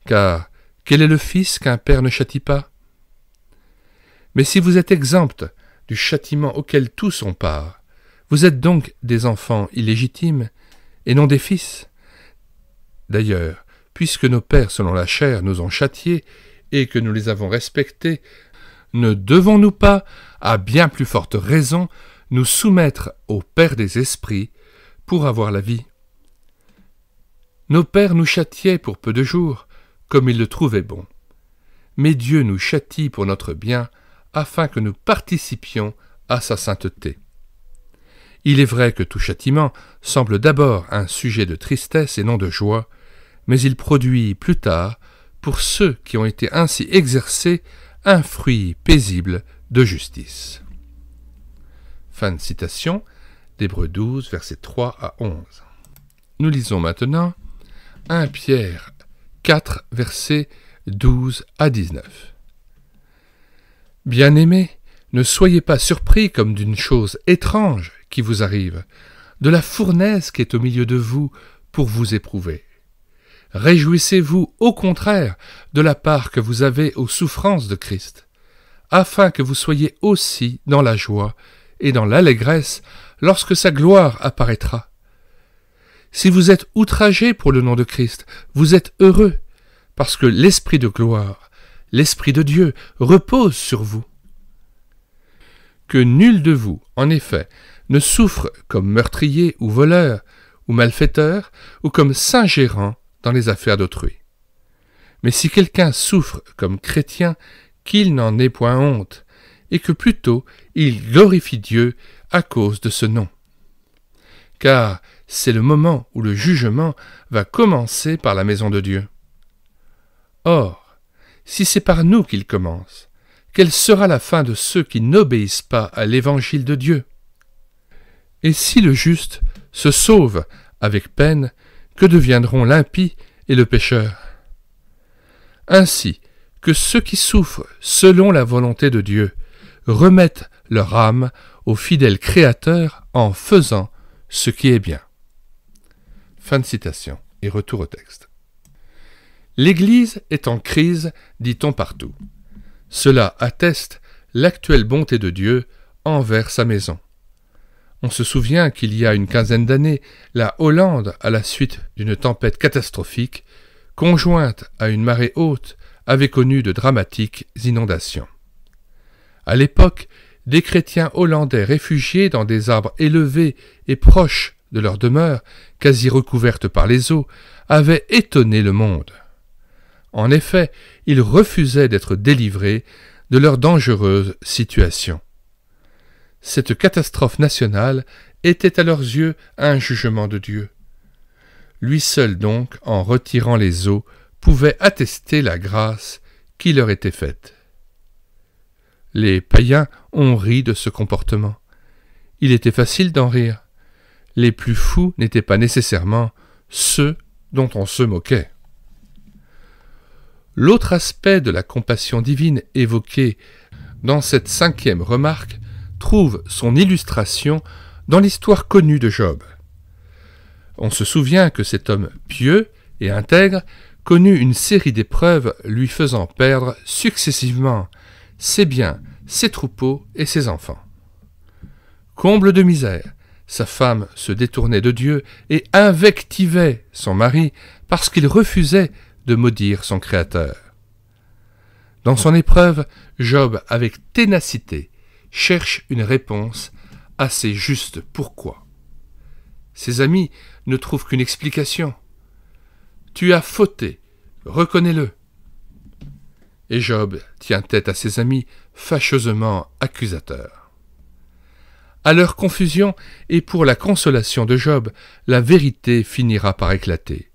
Car quel est le fils qu'un père ne châtie pas? Mais si vous êtes exempts du châtiment auquel tous ont part, vous êtes donc des enfants illégitimes et non des fils. D'ailleurs, puisque nos pères selon la chair nous ont châtiés et que nous les avons respectés, ne devons-nous pas, à bien plus forte raison, nous soumettre au Père des esprits pour avoir la vie? Nos pères nous châtiaient pour peu de jours, comme ils le trouvaient bon. Mais Dieu nous châtie pour notre bien, afin que nous participions à sa sainteté. Il est vrai que tout châtiment semble d'abord un sujet de tristesse et non de joie, mais il produit plus tard, pour ceux qui ont été ainsi exercés, un fruit paisible de justice. Fin de citation d'Hébreux 12, versets 3 à 11. Nous lisons maintenant 1 Pierre 4, versets 12 à 19. Bien-aimés, ne soyez pas surpris comme d'une chose étrange qui vous arrive, de la fournaise qui est au milieu de vous pour vous éprouver. Réjouissez-vous au contraire de la part que vous avez aux souffrances de Christ, afin que vous soyez aussi dans la joie et dans l'allégresse lorsque sa gloire apparaîtra. Si vous êtes outragés pour le nom de Christ, vous êtes heureux, parce que l'Esprit de gloire, l'Esprit de Dieu, repose sur vous. Que nul de vous, en effet, ne souffre comme meurtrier ou voleur, ou malfaiteur, ou comme s'ingérant dans les affaires d'autrui. Mais si quelqu'un souffre comme chrétien, qu'il n'en ait point honte, et que plutôt il glorifie Dieu à cause de ce nom. Car c'est le moment où le jugement va commencer par la maison de Dieu. Or, si c'est par nous qu'il commence, quelle sera la fin de ceux qui n'obéissent pas à l'évangile de Dieu? Et si le juste se sauve avec peine, que deviendront l'impie et le pécheur? Ainsi que ceux qui souffrent selon la volonté de Dieu remettent leur âme au fidèle Créateur en faisant ce qui est bien. Fin de citation et retour au texte. L'Église est en crise, dit-on partout. Cela atteste l'actuelle bonté de Dieu envers sa maison. On se souvient qu'il y a une quinzaine d'années, la Hollande, à la suite d'une tempête catastrophique, conjointe à une marée haute, avait connu de dramatiques inondations. À l'époque, des chrétiens hollandais réfugiés dans des arbres élevés et proches de leur demeure, quasi recouverte par les eaux, avaient étonné le monde. En effet, ils refusaient d'être délivrés de leur dangereuse situation. Cette catastrophe nationale était à leurs yeux un jugement de Dieu. Lui seul donc, en retirant les eaux, pouvaient attester la grâce qui leur était faite. Les païens ont ri de ce comportement. Il était facile d'en rire. Les plus fous n'étaient pas nécessairement ceux dont on se moquait. L'autre aspect de la compassion divine évoqué dans cette 5e remarque trouve son illustration dans l'histoire connue de Job. On se souvient que cet homme pieux et intègre connut une série d'épreuves lui faisant perdre successivement ses biens, ses troupeaux et ses enfants. Comble de misère, sa femme se détournait de Dieu et invectivait son mari parce qu'il refusait de maudire son Créateur. Dans son épreuve, Job, avec ténacité, cherche une réponse à ses justes pourquoi. Ses amis ne trouvent qu'une explication. « Tu as fauté, reconnais-le. » Et Job tient tête à ses amis fâcheusement accusateurs. À leur confusion et pour la consolation de Job, la vérité finira par éclater.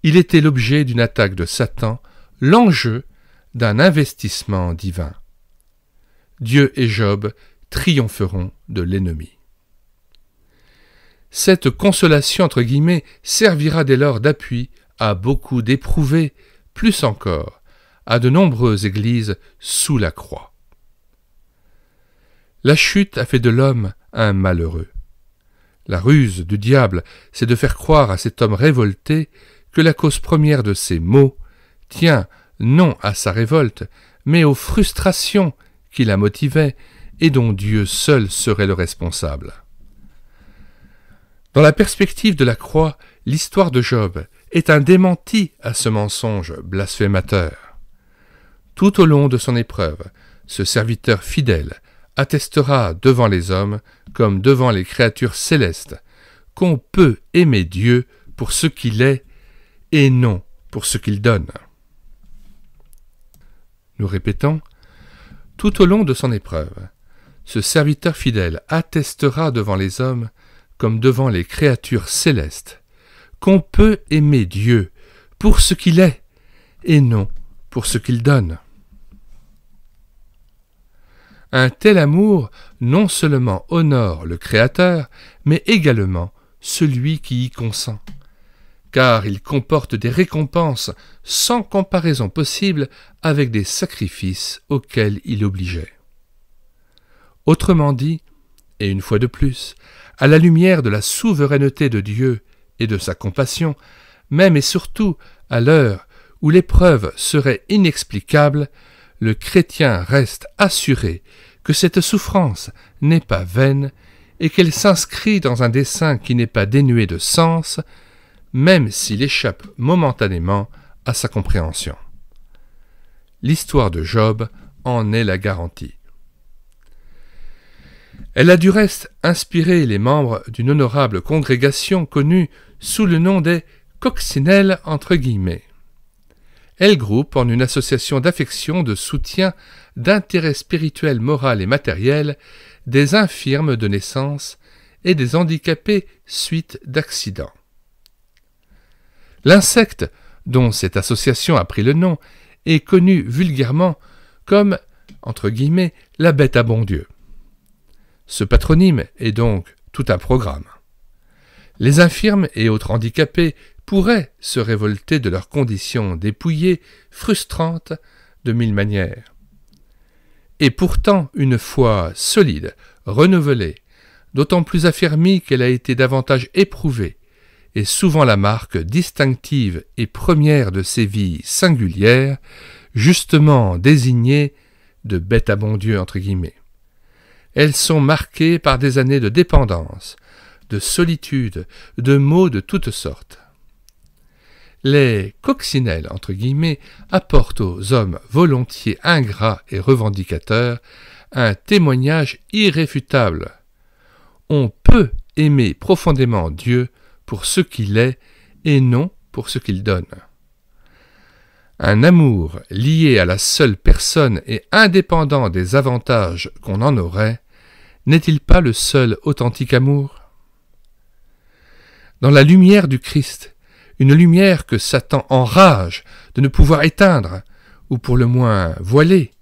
Il était l'objet d'une attaque de Satan, l'enjeu d'un investissement divin. Dieu et Job triompheront de l'ennemi. Cette consolation entre guillemets servira dès lors d'appui à beaucoup d'éprouvés, plus encore à de nombreuses églises sous la croix. La chute a fait de l'homme un malheureux. La ruse du diable, c'est de faire croire à cet homme révolté que la cause première de ses maux tient non à sa révolte, mais aux frustrations qui la motivaient et dont Dieu seul serait le responsable. Dans la perspective de la croix, l'histoire de Job est un démenti à ce mensonge blasphémateur. Tout au long de son épreuve, ce serviteur fidèle attestera devant les hommes, comme devant les créatures célestes, qu'on peut aimer Dieu pour ce qu'il est et non pour ce qu'il donne. Nous répétons, tout au long de son épreuve, ce serviteur fidèle attestera devant les hommes, comme devant les créatures célestes, qu'on peut aimer Dieu pour ce qu'il est et non pour ce qu'il donne. Un tel amour non seulement honore le Créateur, mais également celui qui y consent, car il comporte des récompenses sans comparaison possible avec des sacrifices auxquels il obligeait. Autrement dit, et une fois de plus, à la lumière de la souveraineté de Dieu et de sa compassion, même et surtout à l'heure où l'épreuve serait inexplicable, le chrétien reste assuré que cette souffrance n'est pas vaine et qu'elle s'inscrit dans un dessein qui n'est pas dénué de sens, même s'il échappe momentanément à sa compréhension. L'histoire de Job en est la garantie. Elle a du reste inspiré les membres d'une honorable congrégation connue sous le nom des « coccinelles » entre guillemets. Elle groupe en une association d'affection, de soutien, d'intérêt spirituel, moral et matériel des infirmes de naissance et des handicapés suite d'accidents. L'insecte dont cette association a pris le nom est connu vulgairement comme, entre guillemets, la bête à bon Dieu. Ce patronyme est donc tout un programme. Les infirmes et autres handicapés pourraient se révolter de leurs conditions dépouillées, frustrantes de mille manières. Et pourtant, une foi solide, renouvelée, d'autant plus affermie qu'elle a été davantage éprouvée, est souvent la marque distinctive et première de ces vies singulières, justement désignées de bêtes à bon Dieu entre guillemets. Elles sont marquées par des années de dépendance, de solitude, de maux de toutes sortes. Les coccinelles, entre guillemets, apportent aux hommes volontiers ingrats et revendicateurs un témoignage irréfutable. On peut aimer profondément Dieu pour ce qu'il est et non pour ce qu'il donne. Un amour lié à la seule personne et indépendant des avantages qu'on en aurait, n'est-il pas le seul authentique amour ? Dans la lumière du Christ, une lumière que Satan enrage de ne pouvoir éteindre, ou pour le moins voiler.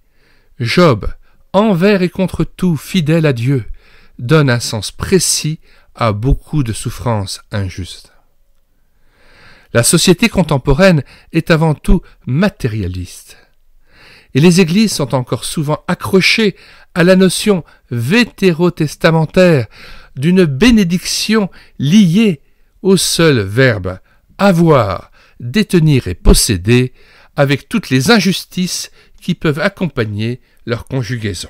Job, envers et contre tout fidèle à Dieu, donne un sens précis à beaucoup de souffrances injustes. La société contemporaine est avant tout matérialiste. Et les églises sont encore souvent accrochées à la notion vétérotestamentaire d'une bénédiction liée au seul verbe avoir, détenir et posséder, avec toutes les injustices qui peuvent accompagner leur conjugaison.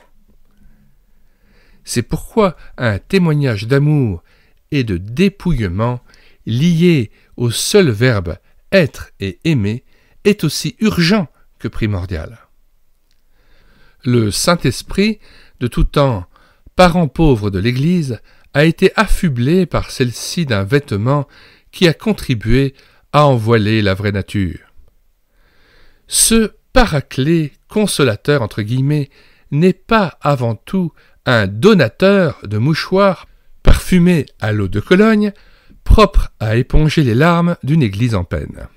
C'est pourquoi un témoignage d'amour et de dépouillement lié au seul verbe être et aimer est aussi urgent que primordial. Le Saint-Esprit, de tout temps parent pauvre de l'Église, a été affublé par celle-ci d'un vêtement qui a contribué à en voiler la vraie nature. Ce paraclet consolateur entre guillemets n'est pas avant tout un donateur de mouchoirs parfumés à l'eau de Cologne, propre à éponger les larmes d'une église en peine.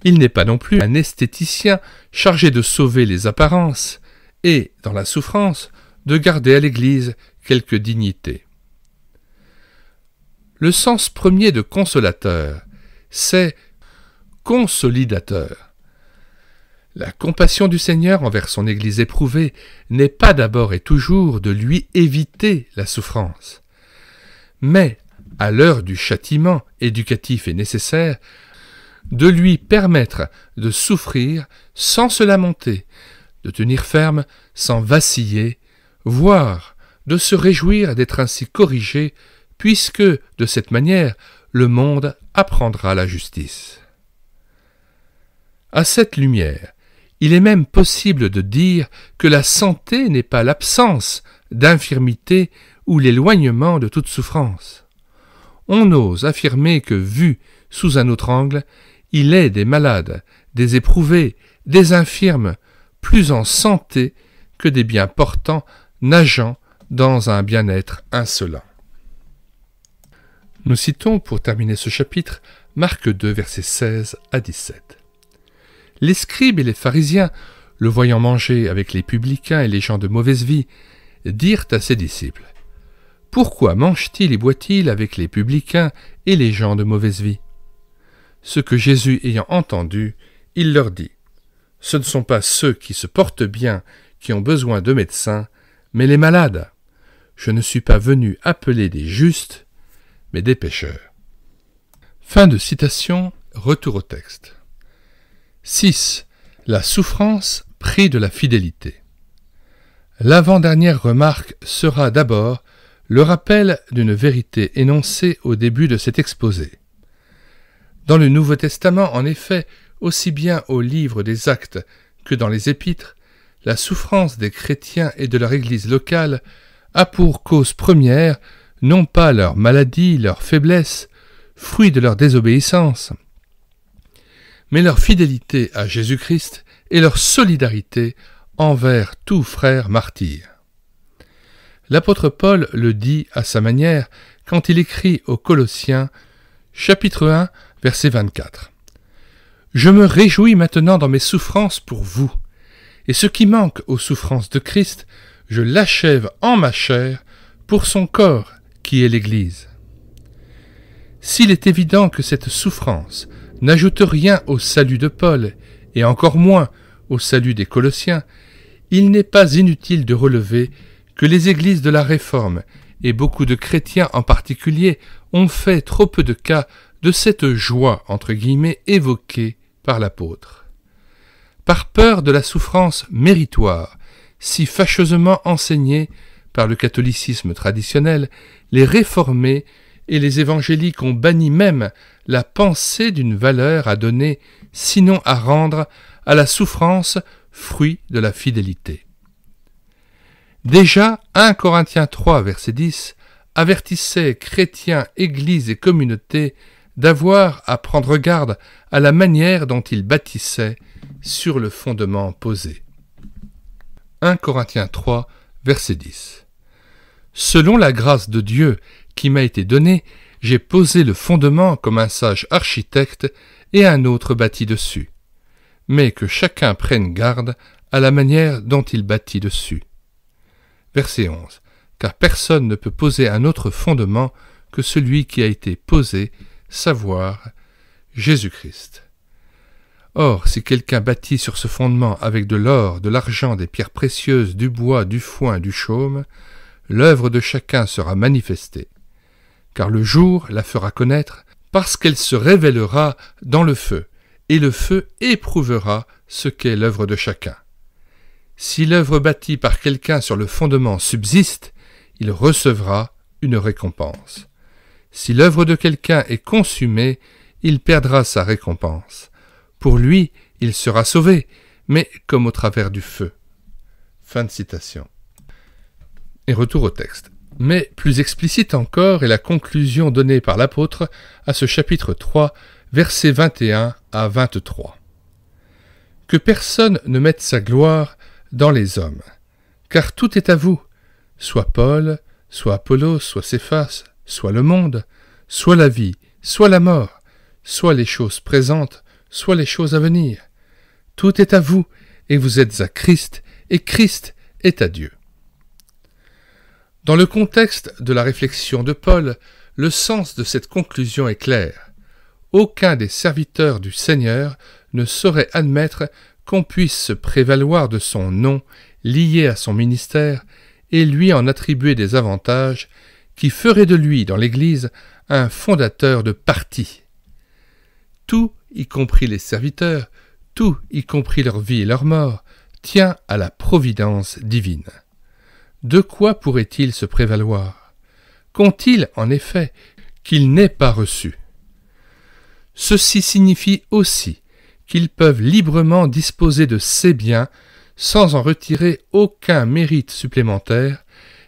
Il n'est pas non plus un esthéticien chargé de sauver les apparences et, dans la souffrance, de garder à l'église quelque dignité. Le sens premier de consolateur, c'est consolidateur. La compassion du Seigneur envers son Église éprouvée n'est pas d'abord et toujours de lui éviter la souffrance, mais, à l'heure du châtiment éducatif et nécessaire, de lui permettre de souffrir sans se lamenter, de tenir ferme sans vaciller, voire de se réjouir d'être ainsi corrigé, puisque, de cette manière, le monde apprendra la justice. À cette lumière, il est même possible de dire que la santé n'est pas l'absence d'infirmité ou l'éloignement de toute souffrance. On ose affirmer que, vu sous un autre angle, il est des malades, des éprouvés, des infirmes, plus en santé que des bien portants nageant dans un bien-être insolent. Nous citons, pour terminer ce chapitre, Marc 2, versets 16 à 17. Les scribes et les pharisiens, le voyant manger avec les publicains et les gens de mauvaise vie, dirent à ses disciples : « Pourquoi mange-t-il et boit-il avec les publicains et les gens de mauvaise vie ?» Ce que Jésus ayant entendu, il leur dit : « Ce ne sont pas ceux qui se portent bien qui ont besoin de médecins, mais les malades. Je ne suis pas venu appeler des justes, mais des pécheurs. » Fin de citation, retour au texte. 6. La souffrance prix de la fidélité. L'avant-dernière remarque sera d'abord le rappel d'une vérité énoncée au début de cet exposé. Dans le Nouveau Testament, en effet, aussi bien au livre des Actes que dans les Épîtres, la souffrance des chrétiens et de leur Église locale a pour cause première non pas leur maladie, leur faiblesse, fruit de leur désobéissance, mais leur fidélité à Jésus-Christ et leur solidarité envers tout frère martyr. L'apôtre Paul le dit à sa manière quand il écrit aux Colossiens, chapitre 1, verset 24. « Je me réjouis maintenant dans mes souffrances pour vous, et ce qui manque aux souffrances de Christ, je l'achève en ma chair pour son corps qui est l'Église. » S'il est évident que cette souffrance n'ajoute rien au salut de Paul, et encore moins au salut des Colossiens, il n'est pas inutile de relever que les églises de la Réforme, et beaucoup de chrétiens en particulier, ont fait trop peu de cas de cette joie, entre guillemets, évoquée par l'apôtre. Par peur de la souffrance méritoire, si fâcheusement enseignée par le catholicisme traditionnel, les réformés et les évangéliques ont banni même la pensée d'une valeur à donner, sinon à rendre, à la souffrance, fruit de la fidélité. Déjà, 1 Corinthiens 3, verset 10, avertissait chrétiens, églises et communautés d'avoir à prendre garde à la manière dont ils bâtissaient sur le fondement posé. 1 Corinthiens 3, verset 10. Selon la grâce de Dieu qui m'a été donnée, j'ai posé le fondement comme un sage architecte et un autre bâtit dessus. Mais que chacun prenne garde à la manière dont il bâtit dessus. » Verset 11. « Car personne ne peut poser un autre fondement que celui qui a été posé, savoir Jésus-Christ. Or, si quelqu'un bâtit sur ce fondement avec de l'or, de l'argent, des pierres précieuses, du bois, du foin, du chaume, l'œuvre de chacun sera manifestée, car le jour la fera connaître, parce qu'elle se révélera dans le feu, et le feu éprouvera ce qu'est l'œuvre de chacun. Si l'œuvre bâtie par quelqu'un sur le fondement subsiste, il recevra une récompense. Si l'œuvre de quelqu'un est consumée, il perdra sa récompense. Pour lui, il sera sauvé, mais comme au travers du feu. » Fin de citation. Et retour au texte. Mais plus explicite encore est la conclusion donnée par l'apôtre à ce chapitre 3, versets 21 à 23. « Que personne ne mette sa gloire dans les hommes, car tout est à vous, soit Paul, soit Apollos, soit Céphas, soit le monde, soit la vie, soit la mort, soit les choses présentes, soit les choses à venir. Tout est à vous, et vous êtes à Christ, et Christ est à Dieu. » Dans le contexte de la réflexion de Paul, le sens de cette conclusion est clair. Aucun des serviteurs du Seigneur ne saurait admettre qu'on puisse se prévaloir de son nom lié à son ministère et lui en attribuer des avantages qui feraient de lui, dans l'Église, un fondateur de parti. Tout, y compris les serviteurs, tout, y compris leur vie et leur mort, tient à la providence divine. De quoi pourrait-il se prévaloir? Qu'ont-ils, en effet, qu'ils n'aient pas reçu? Ceci signifie aussi qu'ils peuvent librement disposer de ces biens sans en retirer aucun mérite supplémentaire,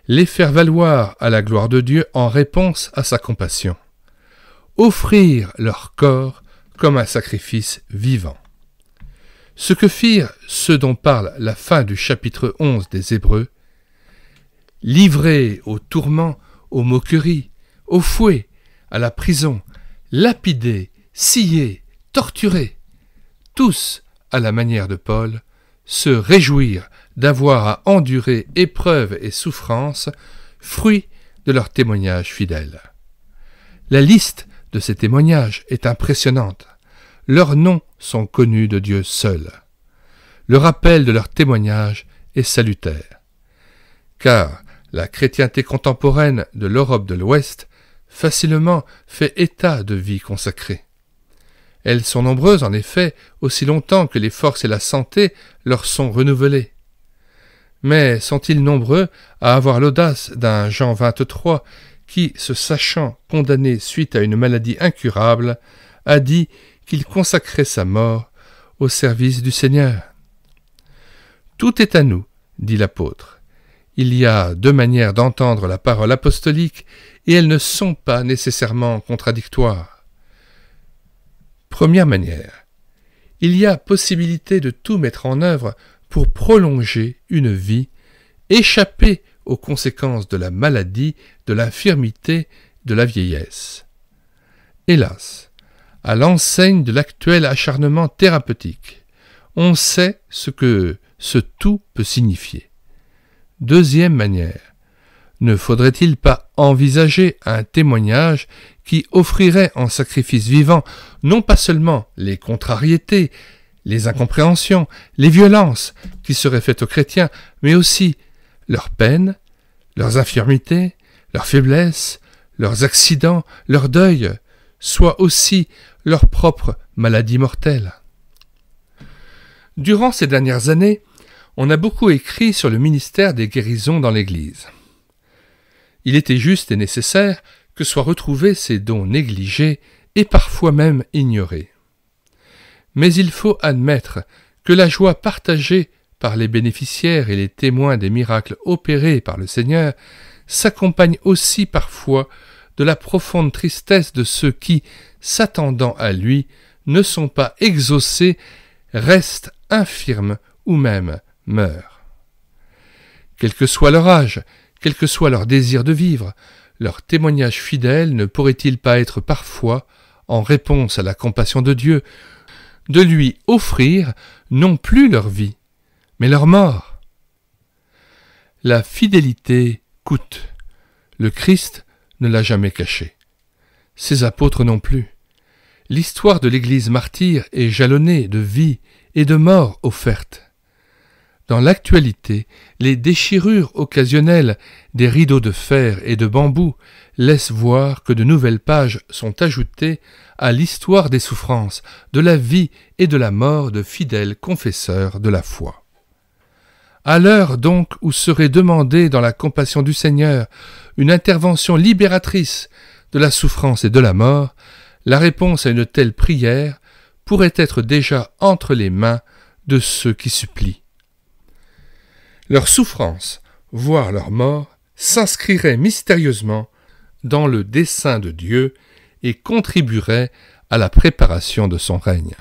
les faire valoir à la gloire de Dieu en réponse à sa compassion. Offrir leur corps comme un sacrifice vivant. Ce que firent ceux dont parle la fin du chapitre 11 des Hébreux, livrés aux tourments, aux moqueries, aux fouets, à la prison, lapidés, sciés, torturés, tous, à la manière de Paul, se réjouir d'avoir à endurer épreuves et souffrances, fruit de leur témoignage fidèle. La liste de ces témoignages est impressionnante. Leurs noms sont connus de Dieu seul. Le rappel de leur témoignage est salutaire. Car la chrétienté contemporaine de l'Europe de l'Ouest facilement fait état de vie consacrée. Elles sont nombreuses, en effet, aussi longtemps que les forces et la santé leur sont renouvelées. Mais sont-ils nombreux à avoir l'audace d'un Jean 23 qui, se sachant condamné suite à une maladie incurable, a dit qu'il consacrait sa mort au service du Seigneur? Tout est à nous, dit l'apôtre. Il y a deux manières d'entendre la parole apostolique et elles ne sont pas nécessairement contradictoires. Première manière, il y a possibilité de tout mettre en œuvre pour prolonger une vie, échapper aux conséquences de la maladie, de l'infirmité, de la vieillesse. Hélas, à l'enseigne de l'actuel acharnement thérapeutique, on sait ce que ce tout peut signifier. Deuxième manière, ne faudrait-il pas envisager un témoignage qui offrirait en sacrifice vivant non pas seulement les contrariétés, les incompréhensions, les violences qui seraient faites aux chrétiens, mais aussi leurs peines, leurs infirmités, leurs faiblesses, leurs accidents, leurs deuils, soit aussi leur propre maladie mortelle. Durant ces dernières années, on a beaucoup écrit sur le ministère des guérisons dans l'Église. Il était juste et nécessaire que soient retrouvés ces dons négligés et parfois même ignorés. Mais il faut admettre que la joie partagée par les bénéficiaires et les témoins des miracles opérés par le Seigneur s'accompagne aussi parfois de la profonde tristesse de ceux qui, s'attendant à lui, ne sont pas exaucés, restent infirmes ou même meurent. Quel que soit leur âge, quel que soit leur désir de vivre, leur témoignage fidèle ne pourrait-il pas être parfois, en réponse à la compassion de Dieu, de lui offrir non plus leur vie, mais leur mort? La fidélité coûte. Le Christ ne l'a jamais caché. Ses apôtres non plus. L'histoire de l'Église martyre est jalonnée de vie et de mort offertes. Dans l'actualité, les déchirures occasionnelles des rideaux de fer et de bambou laissent voir que de nouvelles pages sont ajoutées à l'histoire des souffrances, de la vie et de la mort de fidèles confesseurs de la foi. À l'heure donc où serait demandée dans la compassion du Seigneur une intervention libératrice de la souffrance et de la mort, la réponse à une telle prière pourrait être déjà entre les mains de ceux qui supplient. Leur souffrance, voire leur mort, s'inscrirait mystérieusement dans le dessein de Dieu et contribuerait à la préparation de son règne.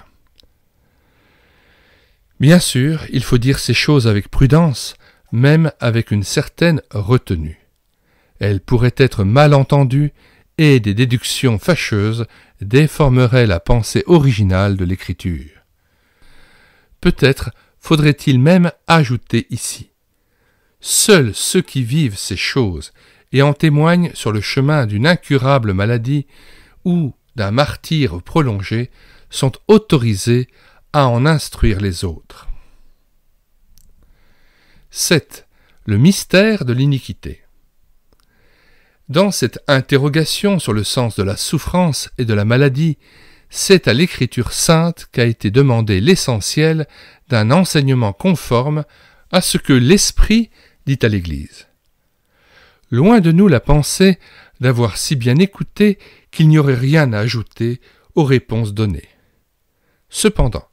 Bien sûr, il faut dire ces choses avec prudence, même avec une certaine retenue. Elles pourraient être mal entendues et des déductions fâcheuses déformeraient la pensée originale de l'Écriture. Peut-être faudrait-il même ajouter ici: seuls ceux qui vivent ces choses et en témoignent sur le chemin d'une incurable maladie ou d'un martyre prolongé sont autorisés à en instruire les autres. 7. Le mystère de l'iniquité. Dans cette interrogation sur le sens de la souffrance et de la maladie, c'est à l'Écriture sainte qu'a été demandé l'essentiel d'un enseignement conforme à ce que l'Esprit dit à l'Église. Loin de nous la pensée d'avoir si bien écouté qu'il n'y aurait rien à ajouter aux réponses données. Cependant,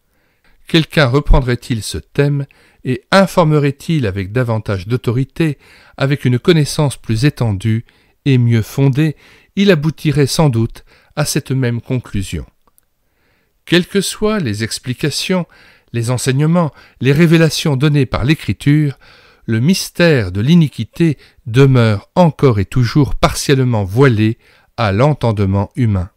quelqu'un reprendrait-il ce thème et informerait-il avec davantage d'autorité, avec une connaissance plus étendue et mieux fondée, il aboutirait sans doute à cette même conclusion. Quelles que soient les explications, les enseignements, les révélations données par l'Écriture, le mystère de l'iniquité demeure encore et toujours partiellement voilé à l'entendement humain.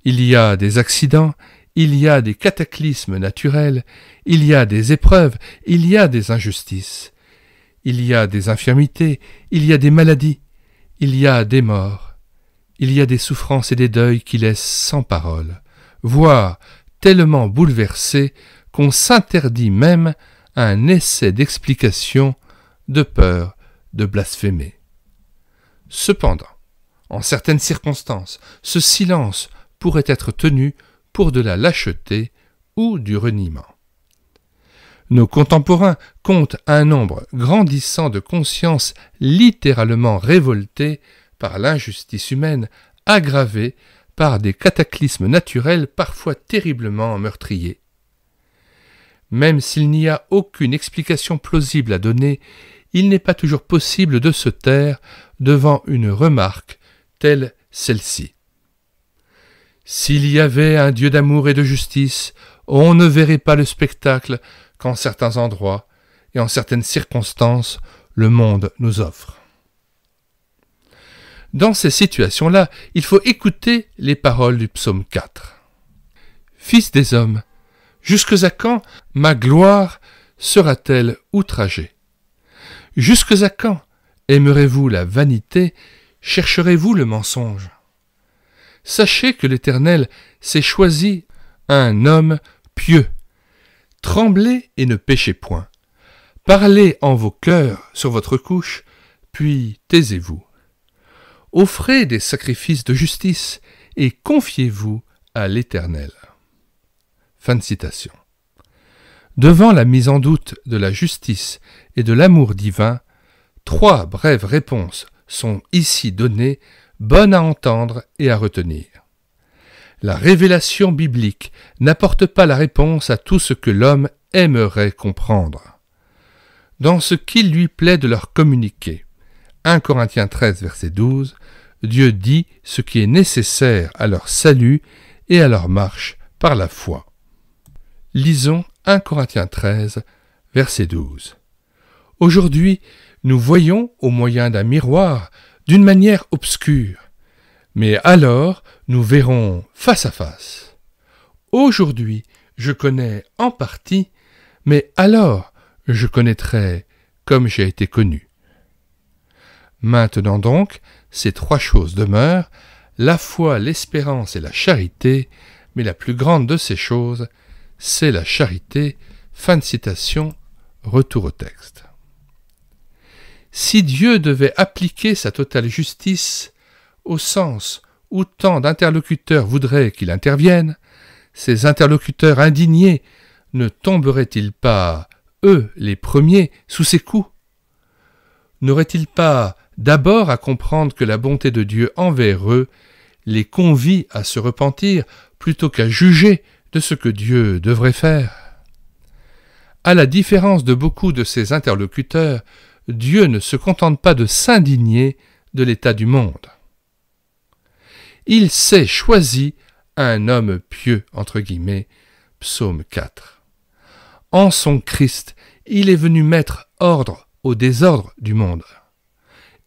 Il y a des accidents, il y a des cataclysmes naturels, il y a des épreuves, il y a des injustices, il y a des infirmités, il y a des maladies, il y a des morts, il y a des souffrances et des deuils qui laissent sans parole, voire tellement bouleversés qu'on s'interdit même un essai d'explication de peur de blasphémer. Cependant, en certaines circonstances, ce silence pourrait être tenu pour de la lâcheté ou du reniement. Nos contemporains comptent un nombre grandissant de consciences littéralement révoltées par l'injustice humaine, aggravée par des cataclysmes naturels parfois terriblement meurtriers. Même s'il n'y a aucune explication plausible à donner, il n'est pas toujours possible de se taire devant une remarque telle celle-ci. S'il y avait un Dieu d'amour et de justice, on ne verrait pas le spectacle qu'en certains endroits et en certaines circonstances le monde nous offre. Dans ces situations-là, il faut écouter les paroles du psaume 4. « Fils des hommes, jusques à quand ma gloire sera-t-elle outragée? Jusques à quand aimerez-vous la vanité, chercherez-vous le mensonge? Sachez que l'Éternel s'est choisi un homme pieux. Tremblez et ne péchez point. Parlez en vos cœurs sur votre couche, puis taisez-vous. Offrez des sacrifices de justice et confiez-vous à l'Éternel. » Fin de citation. Devant la mise en doute de la justice et de l'amour divin, 3 brèves réponses sont ici données, bonnes à entendre et à retenir. La révélation biblique n'apporte pas la réponse à tout ce que l'homme aimerait comprendre. Dans ce qu'il lui plaît de leur communiquer, 1 Corinthiens 13, verset 12, Dieu dit ce qui est nécessaire à leur salut et à leur marche par la foi. Lisons 1 Corinthiens 13, verset 12. Aujourd'hui, nous voyons, au moyen d'un miroir, d'une manière obscure. Mais alors, nous verrons face à face. Aujourd'hui, je connais en partie, mais alors, je connaîtrai comme j'ai été connu. Maintenant donc, ces trois choses demeurent, la foi, l'espérance et la charité, mais la plus grande de ces choses, c'est la charité. Fin de citation, retour au texte. Si Dieu devait appliquer sa totale justice au sens où tant d'interlocuteurs voudraient qu'il intervienne, ces interlocuteurs indignés ne tomberaient-ils pas, eux, les premiers, sous ses coups? N'auraient-ils pas d'abord à comprendre que la bonté de Dieu envers eux les convie à se repentir plutôt qu'à juger de ce que Dieu devrait faire? À la différence de beaucoup de ses interlocuteurs, Dieu ne se contente pas de s'indigner de l'état du monde. Il s'est choisi un homme pieux, entre guillemets, psaume 4. En son Christ, il est venu mettre ordre au désordre du monde.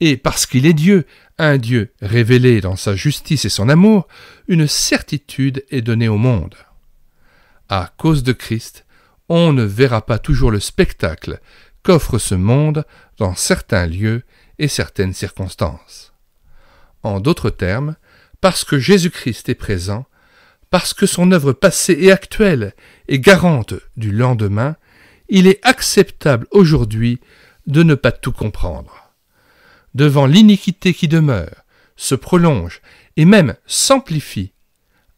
Et parce qu'il est Dieu, un Dieu révélé dans sa justice et son amour, une certitude est donnée au monde. À cause de Christ, on ne verra pas toujours le spectacle qu'offre ce monde dans certains lieux et certaines circonstances. En d'autres termes, parce que Jésus-Christ est présent, parce que son œuvre passée et actuelle est garante du lendemain, il est acceptable aujourd'hui de ne pas tout comprendre. Devant l'iniquité qui demeure, se prolonge et même s'amplifie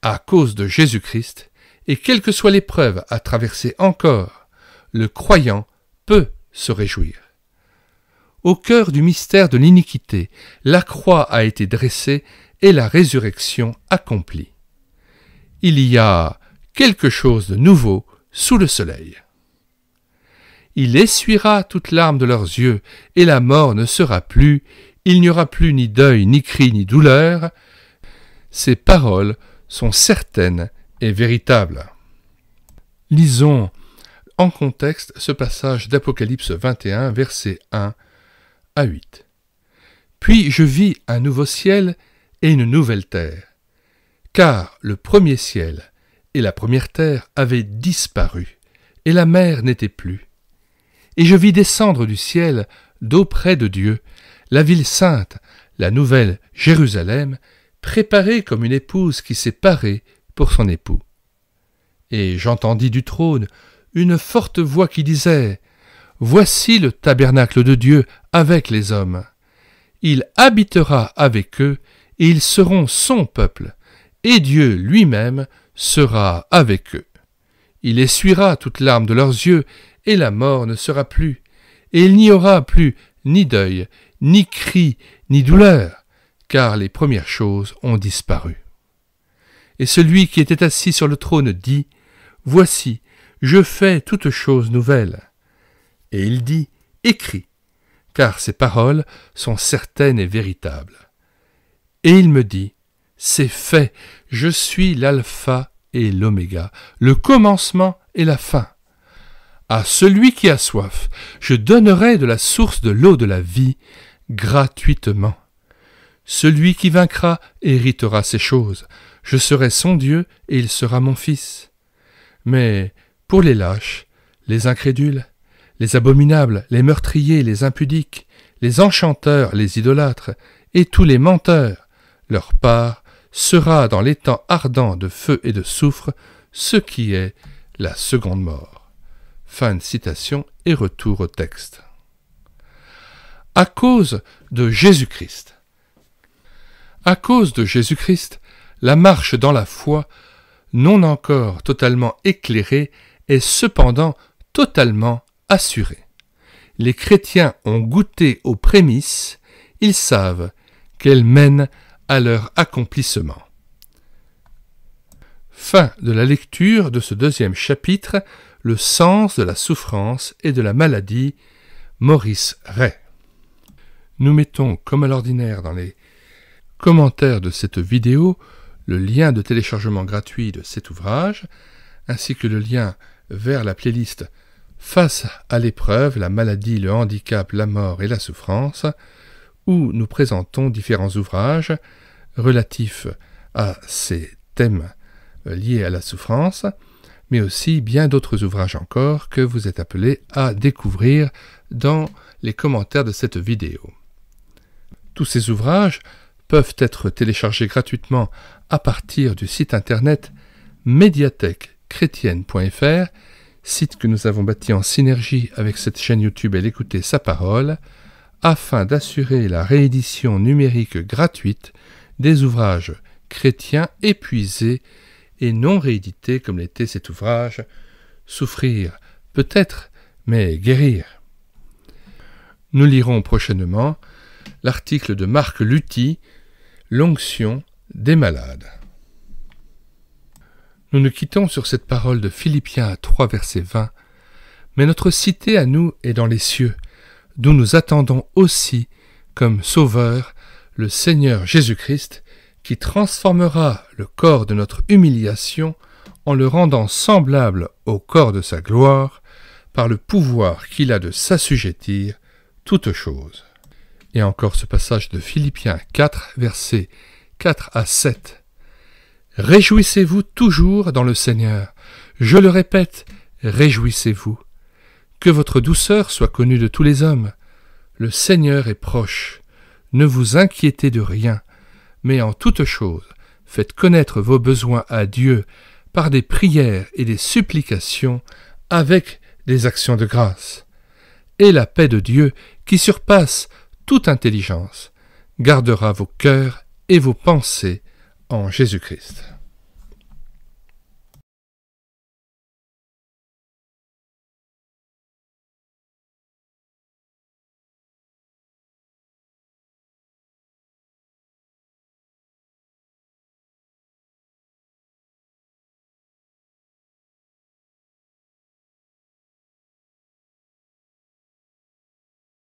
à cause de Jésus-Christ, et quelle que soit l'épreuve à traverser encore, le croyant peut se réjouir. Au cœur du mystère de l'iniquité, la croix a été dressée et la résurrection accomplie. Il y a quelque chose de nouveau sous le soleil. Il essuiera toute larme de leurs yeux, et la mort ne sera plus, il n'y aura plus ni deuil, ni cri, ni douleur. Ces paroles sont certaines et véritable. Lisons en contexte ce passage d'Apocalypse 21, versets 1 à 8. Puis je vis un nouveau ciel et une nouvelle terre, car le premier ciel et la première terre avaient disparu, et la mer n'était plus. Et je vis descendre du ciel, d'auprès de Dieu, la ville sainte, la nouvelle Jérusalem, préparée comme une épouse qui s'est parée pour son époux. Et j'entendis du trône une forte voix qui disait « Voici le tabernacle de Dieu avec les hommes. Il habitera avec eux, et ils seront son peuple, et Dieu lui-même sera avec eux. Il essuiera toute larme de leurs yeux, et la mort ne sera plus, et il n'y aura plus ni deuil, ni cri, ni douleur, car les premières choses ont disparu. » Et celui qui était assis sur le trône dit « Voici, je fais toutes choses nouvelles. » Et il dit « Écris, car ces paroles sont certaines et véritables. » Et il me dit « C'est fait, je suis l'alpha et l'oméga, le commencement et la fin. À celui qui a soif, je donnerai de la source de l'eau de la vie gratuitement. Celui qui vaincra héritera ces choses. Je serai son Dieu et il sera mon fils. Mais pour les lâches, les incrédules, les abominables, les meurtriers, les impudiques, les enchanteurs, les idolâtres et tous les menteurs, leur part sera dans l'étang ardent de feu et de soufre, ce qui est la seconde mort. Fin de citation et retour au texte. À cause de Jésus-Christ. À cause de Jésus-Christ, la marche dans la foi, non encore totalement éclairée, est cependant totalement assurée. Les chrétiens ont goûté aux prémices, ils savent qu'elles mènent à leur accomplissement. Fin de la lecture de ce deuxième chapitre, le sens de la souffrance et de la maladie, Maurice Ray. Nous mettons, comme à l'ordinaire dans les commentaires de cette vidéo, le lien de téléchargement gratuit de cet ouvrage, ainsi que le lien vers la playlist Face à l'épreuve, la maladie, le handicap, la mort et la souffrance, où nous présentons différents ouvrages relatifs à ces thèmes liés à la souffrance, mais aussi bien d'autres ouvrages encore que vous êtes appelés à découvrir dans les commentaires de cette vidéo. Tous ces ouvrages peuvent être téléchargés gratuitement à partir du site internet médiathèquechrétienne.fr, site que nous avons bâti en synergie avec cette chaîne YouTube Elle écouter sa parole, afin d'assurer la réédition numérique gratuite des ouvrages chrétiens épuisés et non réédités comme l'était cet ouvrage « Souffrir, peut-être, mais guérir ». Nous lirons prochainement l'article de Marc Luthi, « L'onction des malades ». Nous nous quittons sur cette parole de Philippiens 3, verset 20. « Mais notre cité à nous est dans les cieux, d'où nous attendons aussi, comme Sauveur, le Seigneur Jésus-Christ, qui transformera le corps de notre humiliation en le rendant semblable au corps de sa gloire, par le pouvoir qu'il a de s'assujettir toutes choses. » Et encore ce passage de Philippiens 4, versets 4 à 7. « Réjouissez-vous toujours dans le Seigneur. Je le répète, réjouissez-vous. Que votre douceur soit connue de tous les hommes. Le Seigneur est proche. Ne vous inquiétez de rien, mais en toute chose, faites connaître vos besoins à Dieu par des prières et des supplications avec des actions de grâce. Et la paix de Dieu, qui surpasse toute intelligence, gardera vos cœurs et vos pensées en Jésus-Christ.